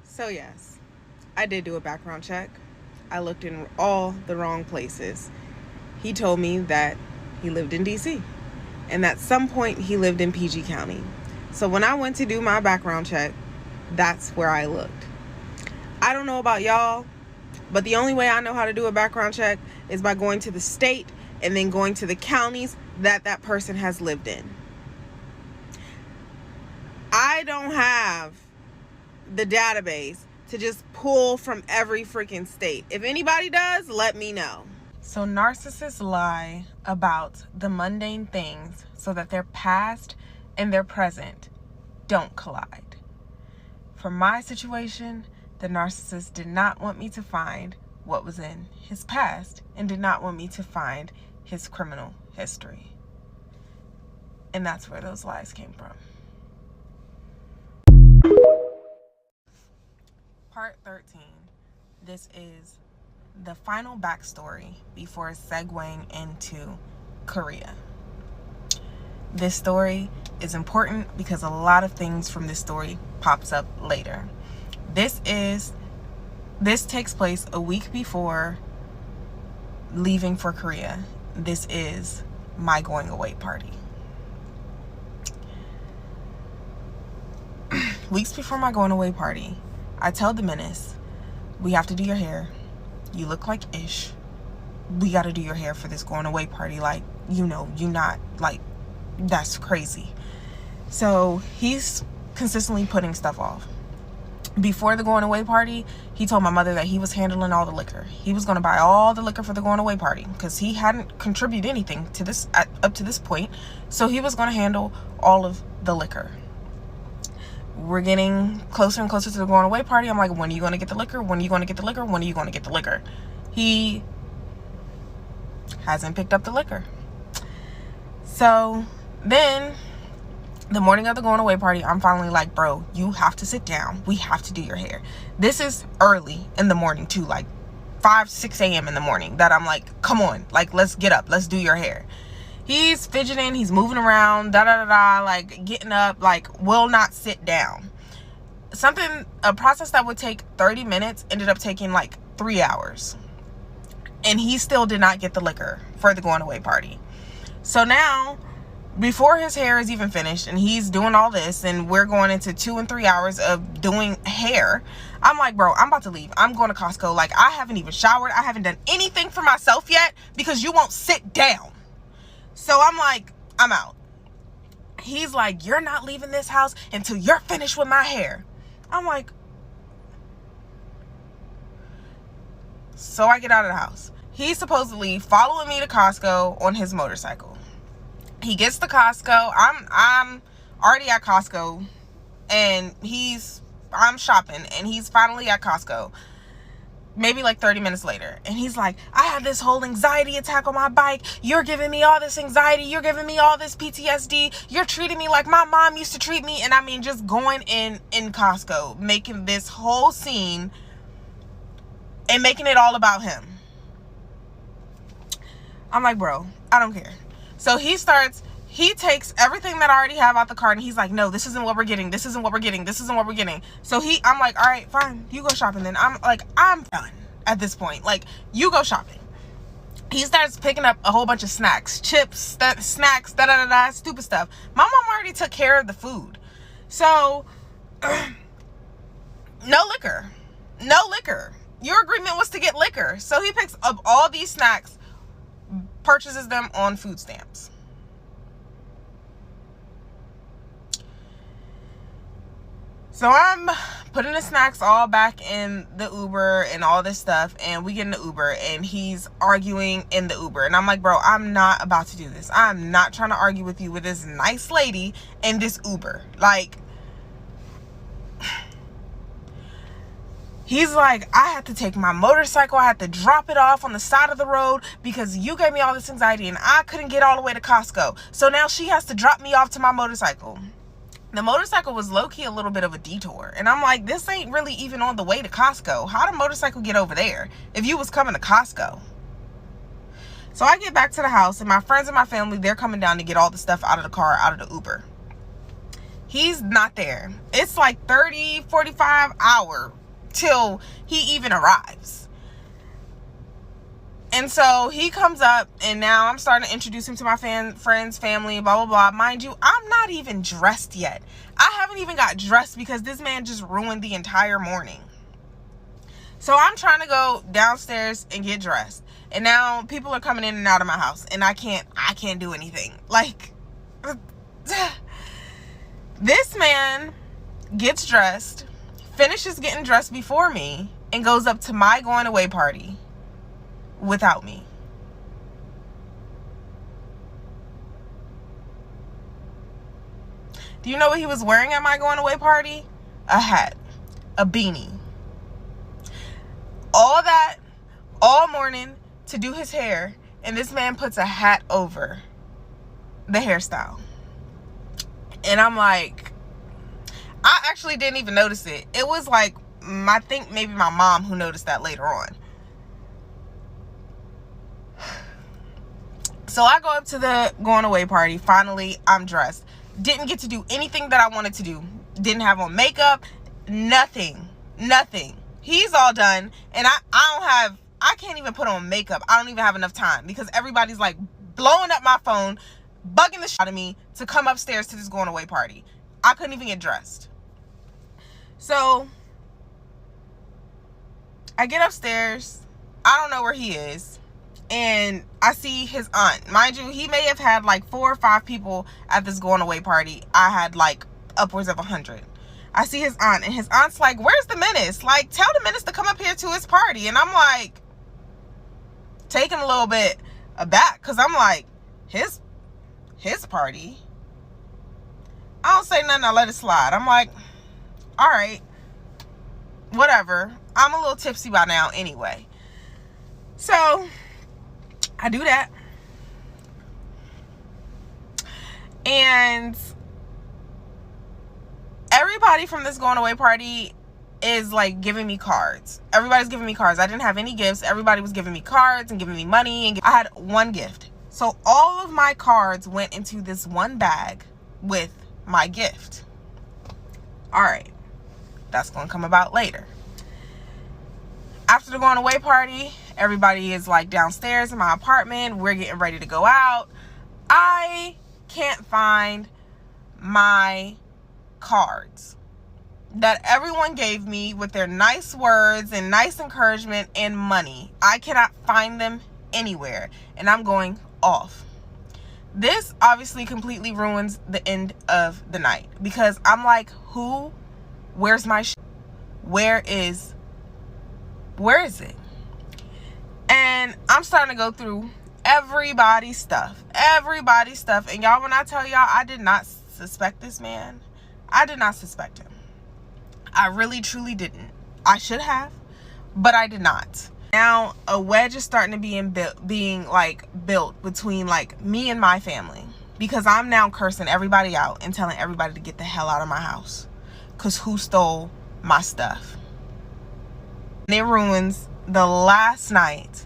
So yes, I did do a background check. I looked in all the wrong places. He told me that he lived in D.C. and at some point he lived in PG County. So when I went to do my background check, that's where I looked. I don't know about y'all, but the only way I know how to do a background check is by going to the state and then going to the counties that that person has lived in. I don't have the database to just pull from every freaking state. If anybody does, let me know. So narcissists lie about the mundane things so that their past and their present don't collide. For my situation, the narcissist did not want me to find what was in his past and did not want me to find his criminal history. And that's where those lies came from. Part 13. This is the final backstory before segueing into Korea. This story is important because a lot of things from this story pops up later. This takes place a week before leaving for Korea. This is my going away party. Weeks before my going away party, I tell the menace, we have to do your hair. You look like Ish. We got to do your hair for this going away party. Like, you know, you not, like, that's crazy. So he's consistently putting stuff off. Before the going away party, he told my mother that he was handling all the liquor. He was going to buy all the liquor for the going away party because he hadn't contributed anything to this up to this point. So he was going to handle all of the liquor. We're getting closer and closer to the going away party. I'm like, when are you going to get the liquor? When are you going to get the liquor? When are you going to get the liquor? He hasn't picked up the liquor. So then the morning of the going away party, I'm finally like, bro, you have to sit down. We have to do your hair. This is early in the morning too, like 5, 6 a.m. in the morning, that I'm like, come on, like, let's get up. Let's do your hair. He's fidgeting, he's moving around, like getting up, like will not sit down. A process that would take 30 minutes ended up taking like 3 hours. And he still did not get the liquor for the going away party. So now, before his hair is even finished and he's doing all this and we're going into 2 and 3 hours of doing hair, I'm like, bro, I'm about to leave. I'm going to Costco. Like, I haven't even showered. I haven't done anything for myself yet because you won't sit down. So I'm like, I'm out. He's like, you're not leaving this house until you're finished with my hair. I'm like, so I get out of the house. He's supposedly following me to Costco on his motorcycle. He gets to Costco. I'm already at Costco and I'm shopping, and he's finally at Costco, maybe like 30 minutes later, and he's like, I had this whole anxiety attack on my bike. You're giving me all this anxiety. You're giving me all this PTSD. You're treating me like my mom used to treat me. And I mean, just going in Costco, making this whole scene and making it all about him. I'm like, bro, I don't care. So he takes everything that I already have out the cart, and he's like, no, this isn't what we're getting. This isn't what we're getting. This isn't what we're getting. So I'm like, all right, fine. You go shopping then. I'm like, I'm done at this point. Like, you go shopping. He starts picking up a whole bunch of snacks, chips, snacks, stupid stuff. My mom already took care of the food. So, no liquor. Your agreement was to get liquor. So he picks up all these snacks, purchases them on food stamps. So I'm putting the snacks all back in the Uber and all this stuff, and we get in the Uber, and he's arguing in the Uber, and I'm like, bro, I'm not about to do this. I'm not trying to argue with you with this nice lady in this Uber. Like, he's like, I had to take my motorcycle. I had to drop it off on the side of the road because you gave me all this anxiety, and I couldn't get all the way to Costco. So now she has to drop me off to my motorcycle. The motorcycle was low-key a little bit of a detour. And I'm like, this ain't really even on the way to Costco. How did motorcycle get over there if you was coming to Costco? So I get back to the house, and my friends and my family, they're coming down to get all the stuff out of the car, out of the Uber. He's not there. It's like 30, 45 hours till he even arrives. And so he comes up, and now I'm starting to introduce him to my friends, family, blah, blah, blah. Mind you, I'm not even dressed yet. I haven't even got dressed because this man just ruined the entire morning. So I'm trying to go downstairs and get dressed. And now people are coming in and out of my house, and I can't do anything. Like, this man gets dressed, finishes getting dressed before me, and goes up to my going away party without me. Do you know what he was wearing at my going away party? A hat, a beanie. All that, all morning to do his hair, and this man puts a hat over the hairstyle. And I'm like, I actually didn't even notice it. It was like, I think maybe my mom who noticed that later on. So I go up to the going away party. Finally, I'm dressed. Didn't get to do anything that I wanted to do. Didn't have on makeup. Nothing. He's all done. And I can't even put on makeup. I don't even have enough time because everybody's like blowing up my phone, bugging the shit out of me to come upstairs to this going away party. I couldn't even get dressed. So I get upstairs. I don't know where he is. And I see his aunt. Mind you, he may have had like 4 or 5 people at this going away party. I had like upwards of 100. I see his aunt, and his aunt's like, where's the menace? Like, tell the menace to come up here to his party. And I'm like, taking a little bit aback, because I'm like, his party? I don't say nothing, I let it slide. I'm like, all right, whatever. I'm a little tipsy by now anyway. So I do that. And everybody from this going away party is like giving me cards. Everybody's giving me cards. I didn't have any gifts. Everybody was giving me cards and giving me money. And I had one gift. So all of my cards went into this one bag with my gift. All right. That's going to come about later. After the going away party, everybody is like downstairs in my apartment. We're getting ready to go out. I can't find my cards that everyone gave me with their nice words and nice encouragement and money. I cannot find them anywhere, and I'm going off. This obviously completely ruins the end of the night because I'm like, where's my shit? Where is it? And I'm starting to go through everybody's stuff. And y'all, when I tell y'all I did not suspect this man, I did not suspect him. I really, truly didn't. I should have, but I did not. Now, a wedge is starting to being built between like me and my family, because I'm now cursing everybody out and telling everybody to get the hell out of my house, because who stole my stuff? And it ruins the last night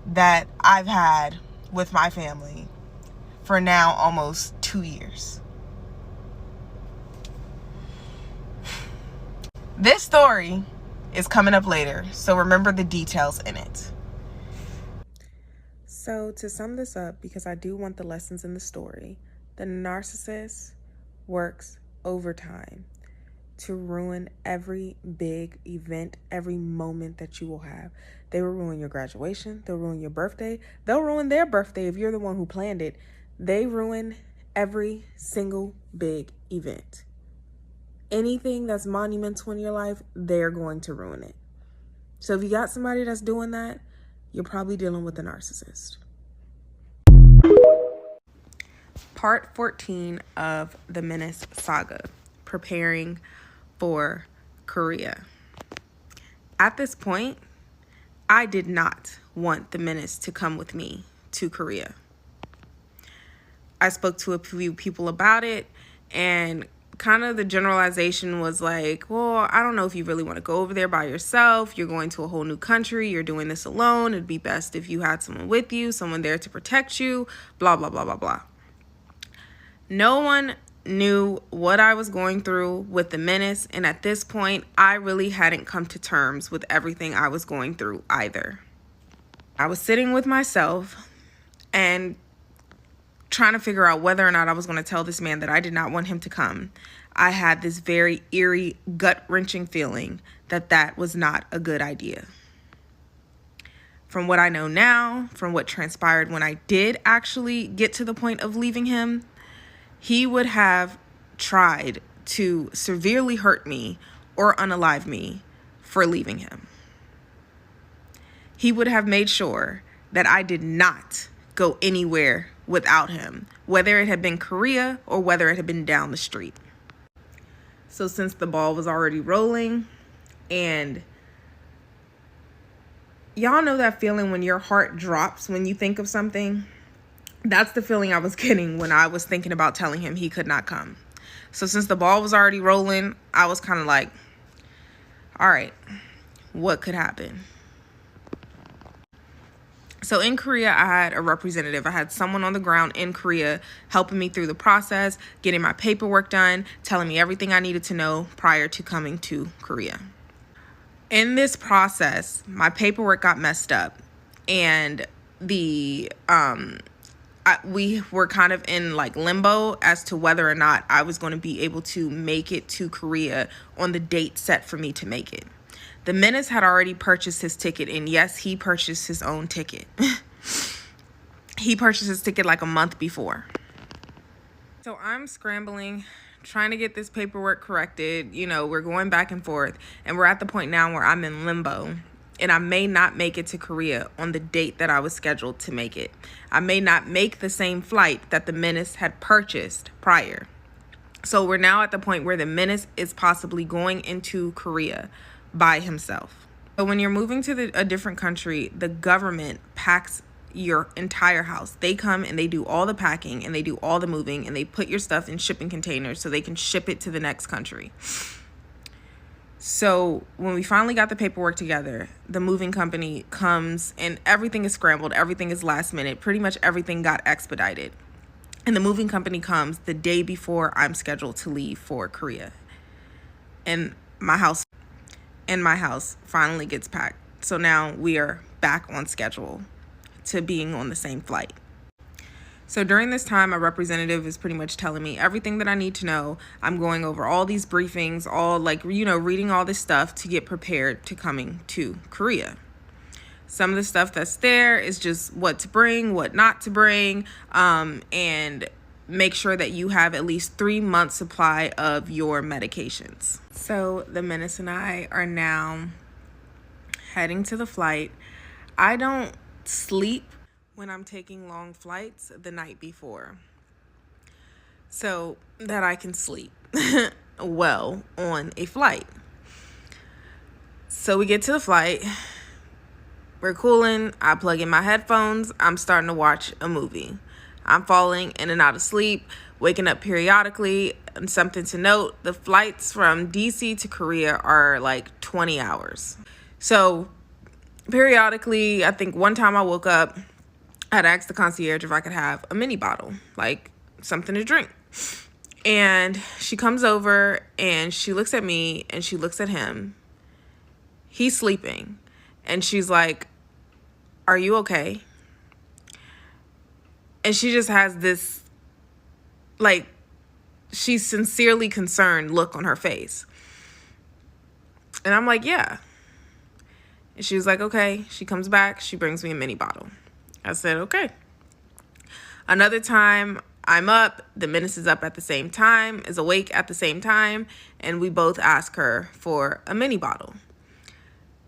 that I've had with my family for now almost 2 years. This story is coming up later, so remember the details in it. So to sum this up, because I do want the lessons in the story, the narcissist works overtime to ruin every big event, every moment that you will have. They will ruin your graduation. They'll ruin your birthday. They'll ruin their birthday if you're the one who planned it. They ruin every single big event. Anything that's monumental in your life, they're going to ruin it. So if you got somebody that's doing that, you're probably dealing with a narcissist. Part 14 of the Menace Saga, preparing for Korea. At this point, I did not want the Menace to come with me to Korea. I spoke to a few people about it, and kind of the generalization was like, well, I don't know if you really want to go over there by yourself. You're going to a whole new country. You're doing this alone. It'd be best if you had someone with you, someone there to protect you, blah, blah, blah, blah, blah. No one knew what I was going through with the Menace, and at this point, I really hadn't come to terms with everything I was going through either. I was sitting with myself and trying to figure out whether or not I was going to tell this man that I did not want him to come. I had this very eerie, gut-wrenching feeling that that was not a good idea. From what I know now, from what transpired when I did actually get to the point of leaving him, he would have tried to severely hurt me or unalive me for leaving him. He would have made sure that I did not go anywhere without him, whether it had been Korea or whether it had been down the street. So since the ball was already rolling, and y'all know that feeling when your heart drops when you think of something? That's the feeling I was getting when I was thinking about telling him he could not come. So since the ball was already rolling, I was kind of like, all right, what could happen? So in Korea, I had a representative. I had someone on the ground in Korea helping me through the process, getting my paperwork done, telling me everything I needed to know prior to coming to Korea. In this process, my paperwork got messed up, and we were kind of in like limbo as to whether or not I was going to be able to make it to Korea on the date set for me to make it. The Menace had already purchased his ticket, and yes, he purchased his own ticket. He purchased his ticket like a month before. So I'm scrambling, trying to get this paperwork corrected. You know, we're going back and forth, and we're at the point now where I'm in limbo, and I may not make it to Korea on the date that I was scheduled to make it. I may not make the same flight that the Menace had purchased prior. So we're now at the point where the Menace is possibly going into Korea by himself. But when you're moving to a different country, the government packs your entire house. They come and they do all the packing and they do all the moving, and they put your stuff in shipping containers so they can ship it to the next country. So when we finally got the paperwork together, the moving company comes and everything is scrambled. Everything is last minute. Pretty much everything got expedited. And the moving company comes the day before I'm scheduled to leave for Korea. And my house finally gets packed. So now we are back on schedule to being on the same flight. So during this time, a representative is pretty much telling me everything that I need to know. I'm going over all these briefings, all reading all this stuff to get prepared to coming to Korea. Some of the stuff that's there is just what to bring, what not to bring, and make sure that you have at least 3 months supply of your medications. So the Menace and I are now heading to the flight. I don't sleep when I'm taking long flights the night before so that I can sleep. well on a flight. So we get to the flight. We're cooling. I plug in my headphones. I'm starting to watch a movie. I'm falling in and out of sleep, waking up periodically. And something to note, the flights from DC to Korea are like 20 hours. So periodically, I think one time I woke up, I'd asked the concierge if I could have a mini bottle, like something to drink. And she comes over and she looks at me and she looks at him. He's sleeping. And she's like, "Are you okay?" And she just has this, like, she's sincerely concerned look on her face. And I'm like, "Yeah." And she was like, "Okay." She comes back. She brings me a mini bottle. I said, "Okay." Another time, I'm up. The menace is up at the same time, is awake at the same time. And we both ask her for a mini bottle.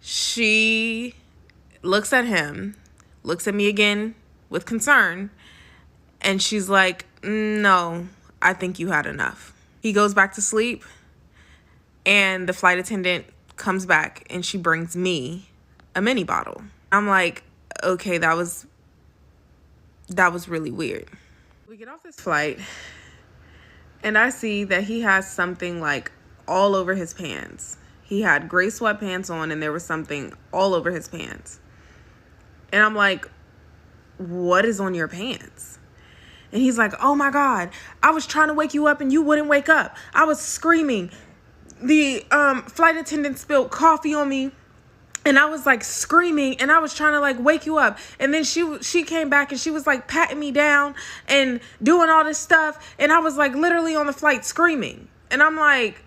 She looks at him, looks at me again with concern. And she's like, "No, I think you had enough." He goes back to sleep. And the flight attendant comes back and she brings me a mini bottle. I'm like, okay, that was really weird. We get off this flight and I see that he has something like all over his pants. He had gray sweatpants on and there was something all over his pants. And I'm like, "What is on your pants?" And he's like, "Oh my God, I was trying to wake you up and you wouldn't wake up. I was screaming. The flight attendant spilled coffee on me. And I was like screaming and I was trying to like wake you up. And then she came back and she was like patting me down and doing all this stuff. And I was like literally on the flight screaming." And I'm like,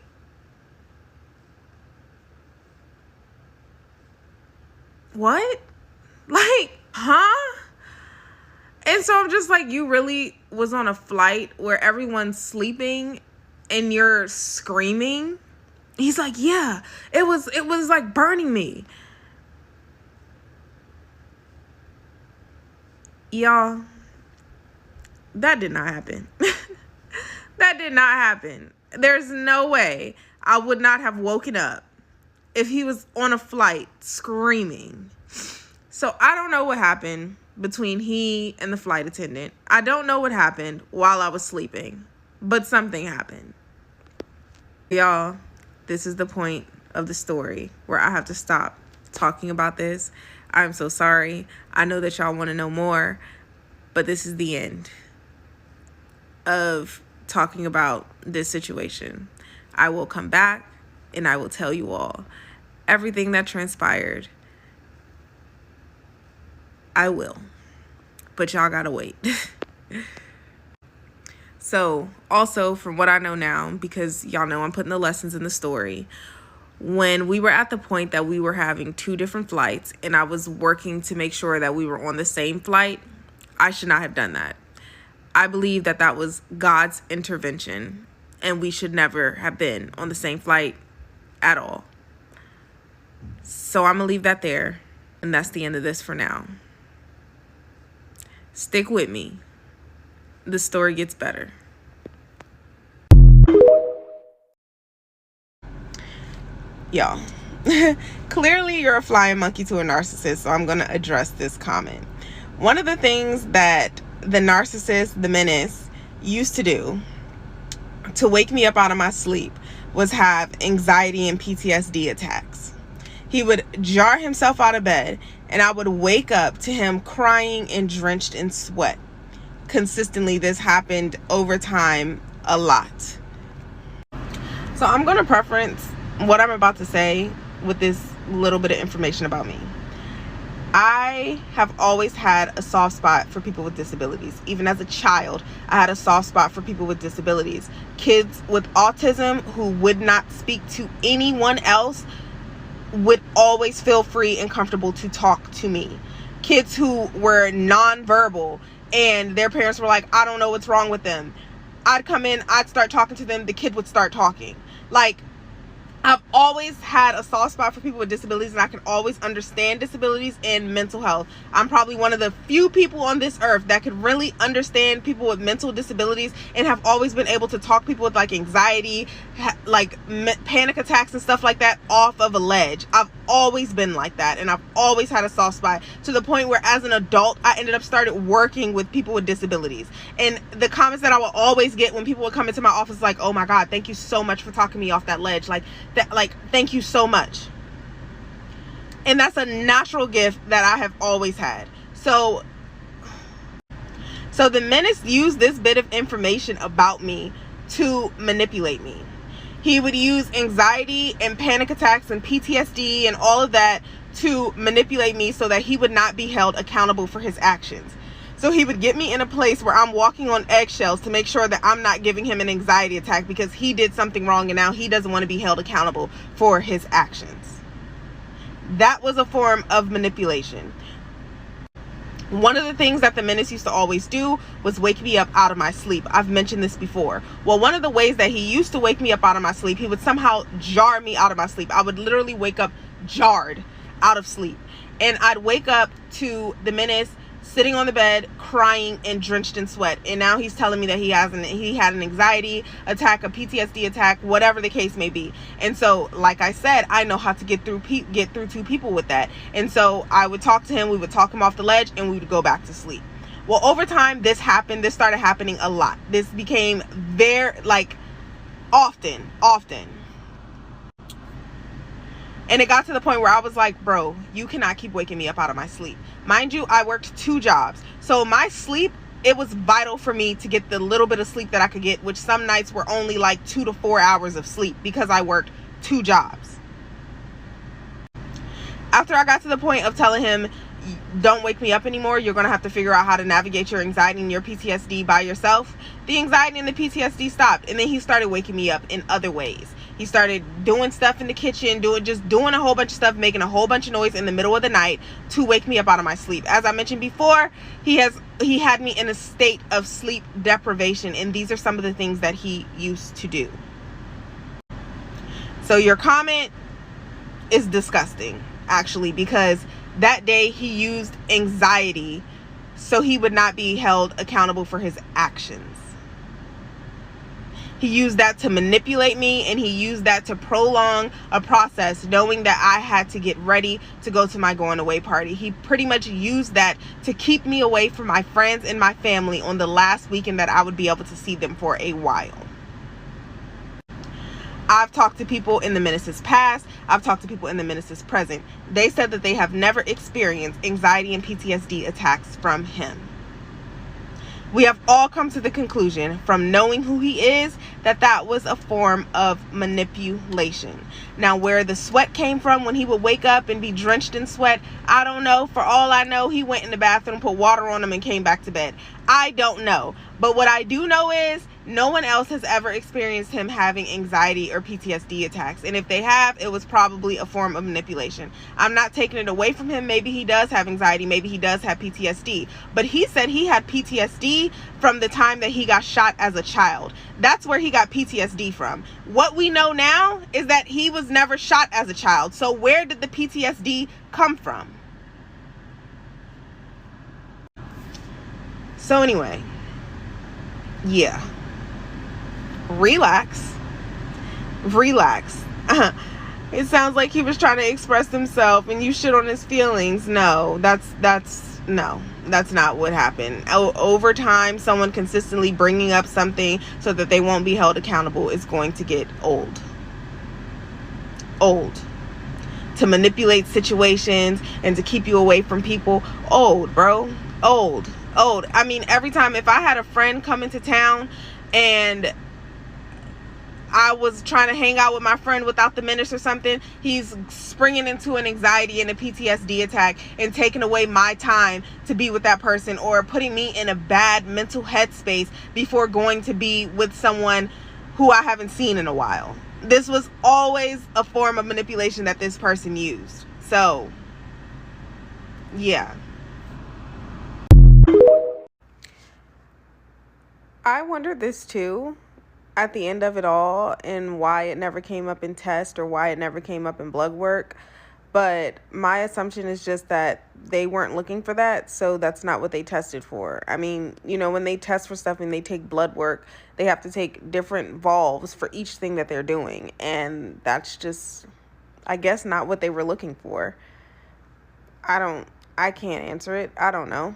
what? Like, huh? And so I'm just like, you really was on a flight where everyone's sleeping and you're screaming? He's like, "Yeah, it was like burning me." Y'all, that did not happen. That did not happen. There's no way I would not have woken up if he was on a flight screaming. So I don't know what happened between he and the flight attendant. I don't know what happened while I was sleeping, but something happened. Y'all, this is the point of the story where I have to stop talking about this. I'm so sorry. I know that y'all want to know more, but this is the end of talking about this situation. I will come back and I will tell you all everything that transpired. I will, but y'all gotta wait. So also from what I know now, because y'all know I'm putting the lessons in the story, when we were at the point that we were having 2 different flights and I was working to make sure that we were on the same flight, I should not have done that. I believe that that was God's intervention and we should never have been on the same flight at all. So I'm gonna leave that there, and that's the end of this for now. Stick with me. The story gets better. Y'all, clearly you're a flying monkey to a narcissist, so I'm going to address this comment. One of the things that the narcissist, the menace, used to do to wake me up out of my sleep was have anxiety and PTSD attacks. He would jar himself out of bed and I would wake up to him crying and drenched in sweat. Consistently, this happened over time a lot. So I'm going to preference what I'm about to say with this little bit of information about me. I have always had a soft spot for people with disabilities. Even as a child, I had a soft spot for people with disabilities. Kids with autism who would not speak to anyone else would always feel free and comfortable to talk to me. Kids who were nonverbal and their parents were like, "I don't know what's wrong with them." I'd come in, I'd start talking to them, the kid would start talking. Like, I've always had a soft spot for people with disabilities, and I can always understand disabilities and mental health. I'm probably one of the few people on this earth that could really understand people with mental disabilities, and have always been able to talk people with like anxiety, like panic attacks and stuff like that off of a ledge. I've always been like that, and I've always had a soft spot, to the point where as an adult I ended up started working with people with disabilities. And the comments that I would always get when people would come into my office, like, oh my God, thank you so much for talking me off that ledge, like thank you so much. And that's a natural gift that I have always had. So the menace used this bit of information about me to manipulate me. He would use anxiety and panic attacks and PTSD and all of that to manipulate me so that he would not be held accountable for his actions. So he would get me in a place where I'm walking on eggshells to make sure that I'm not giving him an anxiety attack because he did something wrong and now he doesn't want to be held accountable for his actions. That was a form of manipulation. One of the things that the menace used to always do was wake me up out of my sleep. I've mentioned this before. Well, one of the ways that he used to wake me up out of my sleep, he would somehow jar me out of my sleep. I would literally wake up jarred out of sleep. And I'd wake up to the menace sitting on the bed, crying and drenched in sweat. And now he's telling me that he had an anxiety attack, a PTSD attack, whatever the case may be. And so, like I said, I know how to get through to people with that. And so I would talk to him, we would talk him off the ledge, and we would go back to sleep. Well, over time, this started happening a lot. This became very, often. And it got to the point where I was like, bro, you cannot keep waking me up out of my sleep. Mind you, I worked 2 jobs. So my sleep, it was vital for me to get the little bit of sleep that I could get, which some nights were only like 2 to 4 hours of sleep because I worked 2 jobs. After I got to the point of telling him, don't wake me up anymore, you're going to have to figure out how to navigate your anxiety and your PTSD by yourself, the anxiety and the PTSD stopped. And then he started waking me up in other ways. He started doing stuff in the kitchen, doing a whole bunch of stuff, making a whole bunch of noise in the middle of the night to wake me up out of my sleep. As I mentioned before, he had me in a state of sleep deprivation, and these are some of the things that he used to do. So your comment is disgusting, actually, because that day he used anxiety so he would not be held accountable for his actions. He used that to manipulate me, and he used that to prolong a process, knowing that I had to get ready to go to my going away party. He pretty much used that to keep me away from my friends and my family on the last weekend that I would be able to see them for a while. I've talked to people in the menace's past. I've talked to people in the menace's present. They said that they have never experienced anxiety and PTSD attacks from him. We have all come to the conclusion from knowing who he is that was a form of manipulation. Now, where the sweat came from when he would wake up and be drenched in sweat, I don't know. For all I know, he went in the bathroom, put water on him, and came back to bed. I don't know. But what I do know is no one else has ever experienced him having anxiety or PTSD attacks. And if they have, it was probably a form of manipulation. I'm not taking it away from him. Maybe he does have anxiety. Maybe he does have PTSD. But he said he had PTSD from the time that he got shot as a child. That's where he got PTSD from. What we know now is that he was never shot as a child. So where did the PTSD come from? So anyway, yeah. Relax. It sounds like he was trying to express himself and you shit on his feelings. No, that's not what happened. Over time, someone consistently bringing up something so that they won't be held accountable is going to get old. To manipulate situations and to keep you away from people. Old, bro. Old. I mean, every time if I had a friend come into town and I was trying to hang out with my friend without the menace or something, he's springing into an anxiety and a PTSD attack and taking away my time to be with that person, or putting me in a bad mental headspace before going to be with someone who I haven't seen in a while. This was always a form of manipulation that this person used. So, yeah. I wonder this too. at the end of it all and why it never came up in test or why it never came up in blood work. But my assumption is just that they weren't looking for that, so that's not what they tested for. I mean, you know, when they test for stuff and they take blood work, they have to take different valves for each thing that they're doing. And that's just, I guess, not what they were looking for. I can't answer it. I don't know.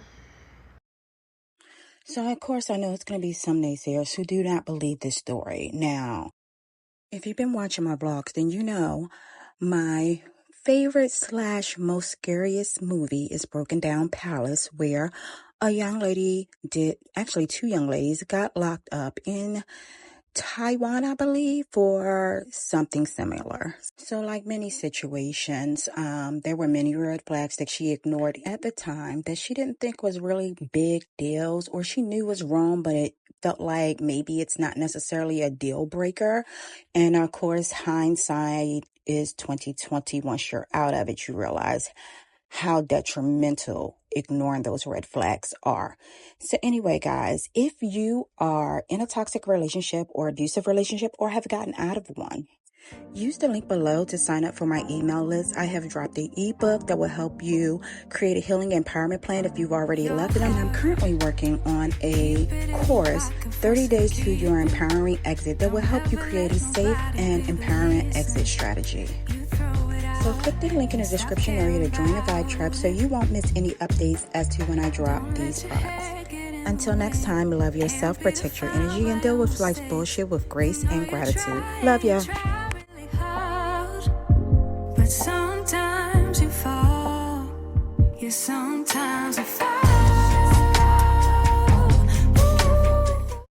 So, of course, I know it's going to be some naysayers who do not believe this story. Now, if you've been watching my vlogs, then you know my favorite / most scariest movie is Broken Down Palace, where a young lady actually two young ladies got locked up in Taiwan, I believe, for something similar. So like many situations, there were many red flags that she ignored at the time that she didn't think was really big deals, or she knew was wrong, but it felt like maybe it's not necessarily a deal breaker. And of course, hindsight is 2020. Once you're out of it, you realize how detrimental ignoring those red flags are. So anyway, guys, if you are in a toxic relationship or abusive relationship or have gotten out of one, use the link below to sign up for my email list. I have dropped an ebook that will help you create a healing empowerment plan if you've already left it. And I'm currently working on a course, 30 Days to Your Empowering Exit, that will help you create a safe and empowering exit strategy. So click the link in the description area to join the Vibe Tribe so you won't miss any updates as to when I drop these products. Until next time, love yourself, protect your energy, and deal with life's bullshit with grace and gratitude. Love ya. But sometimes you fall. Yeah, sometimes you fall.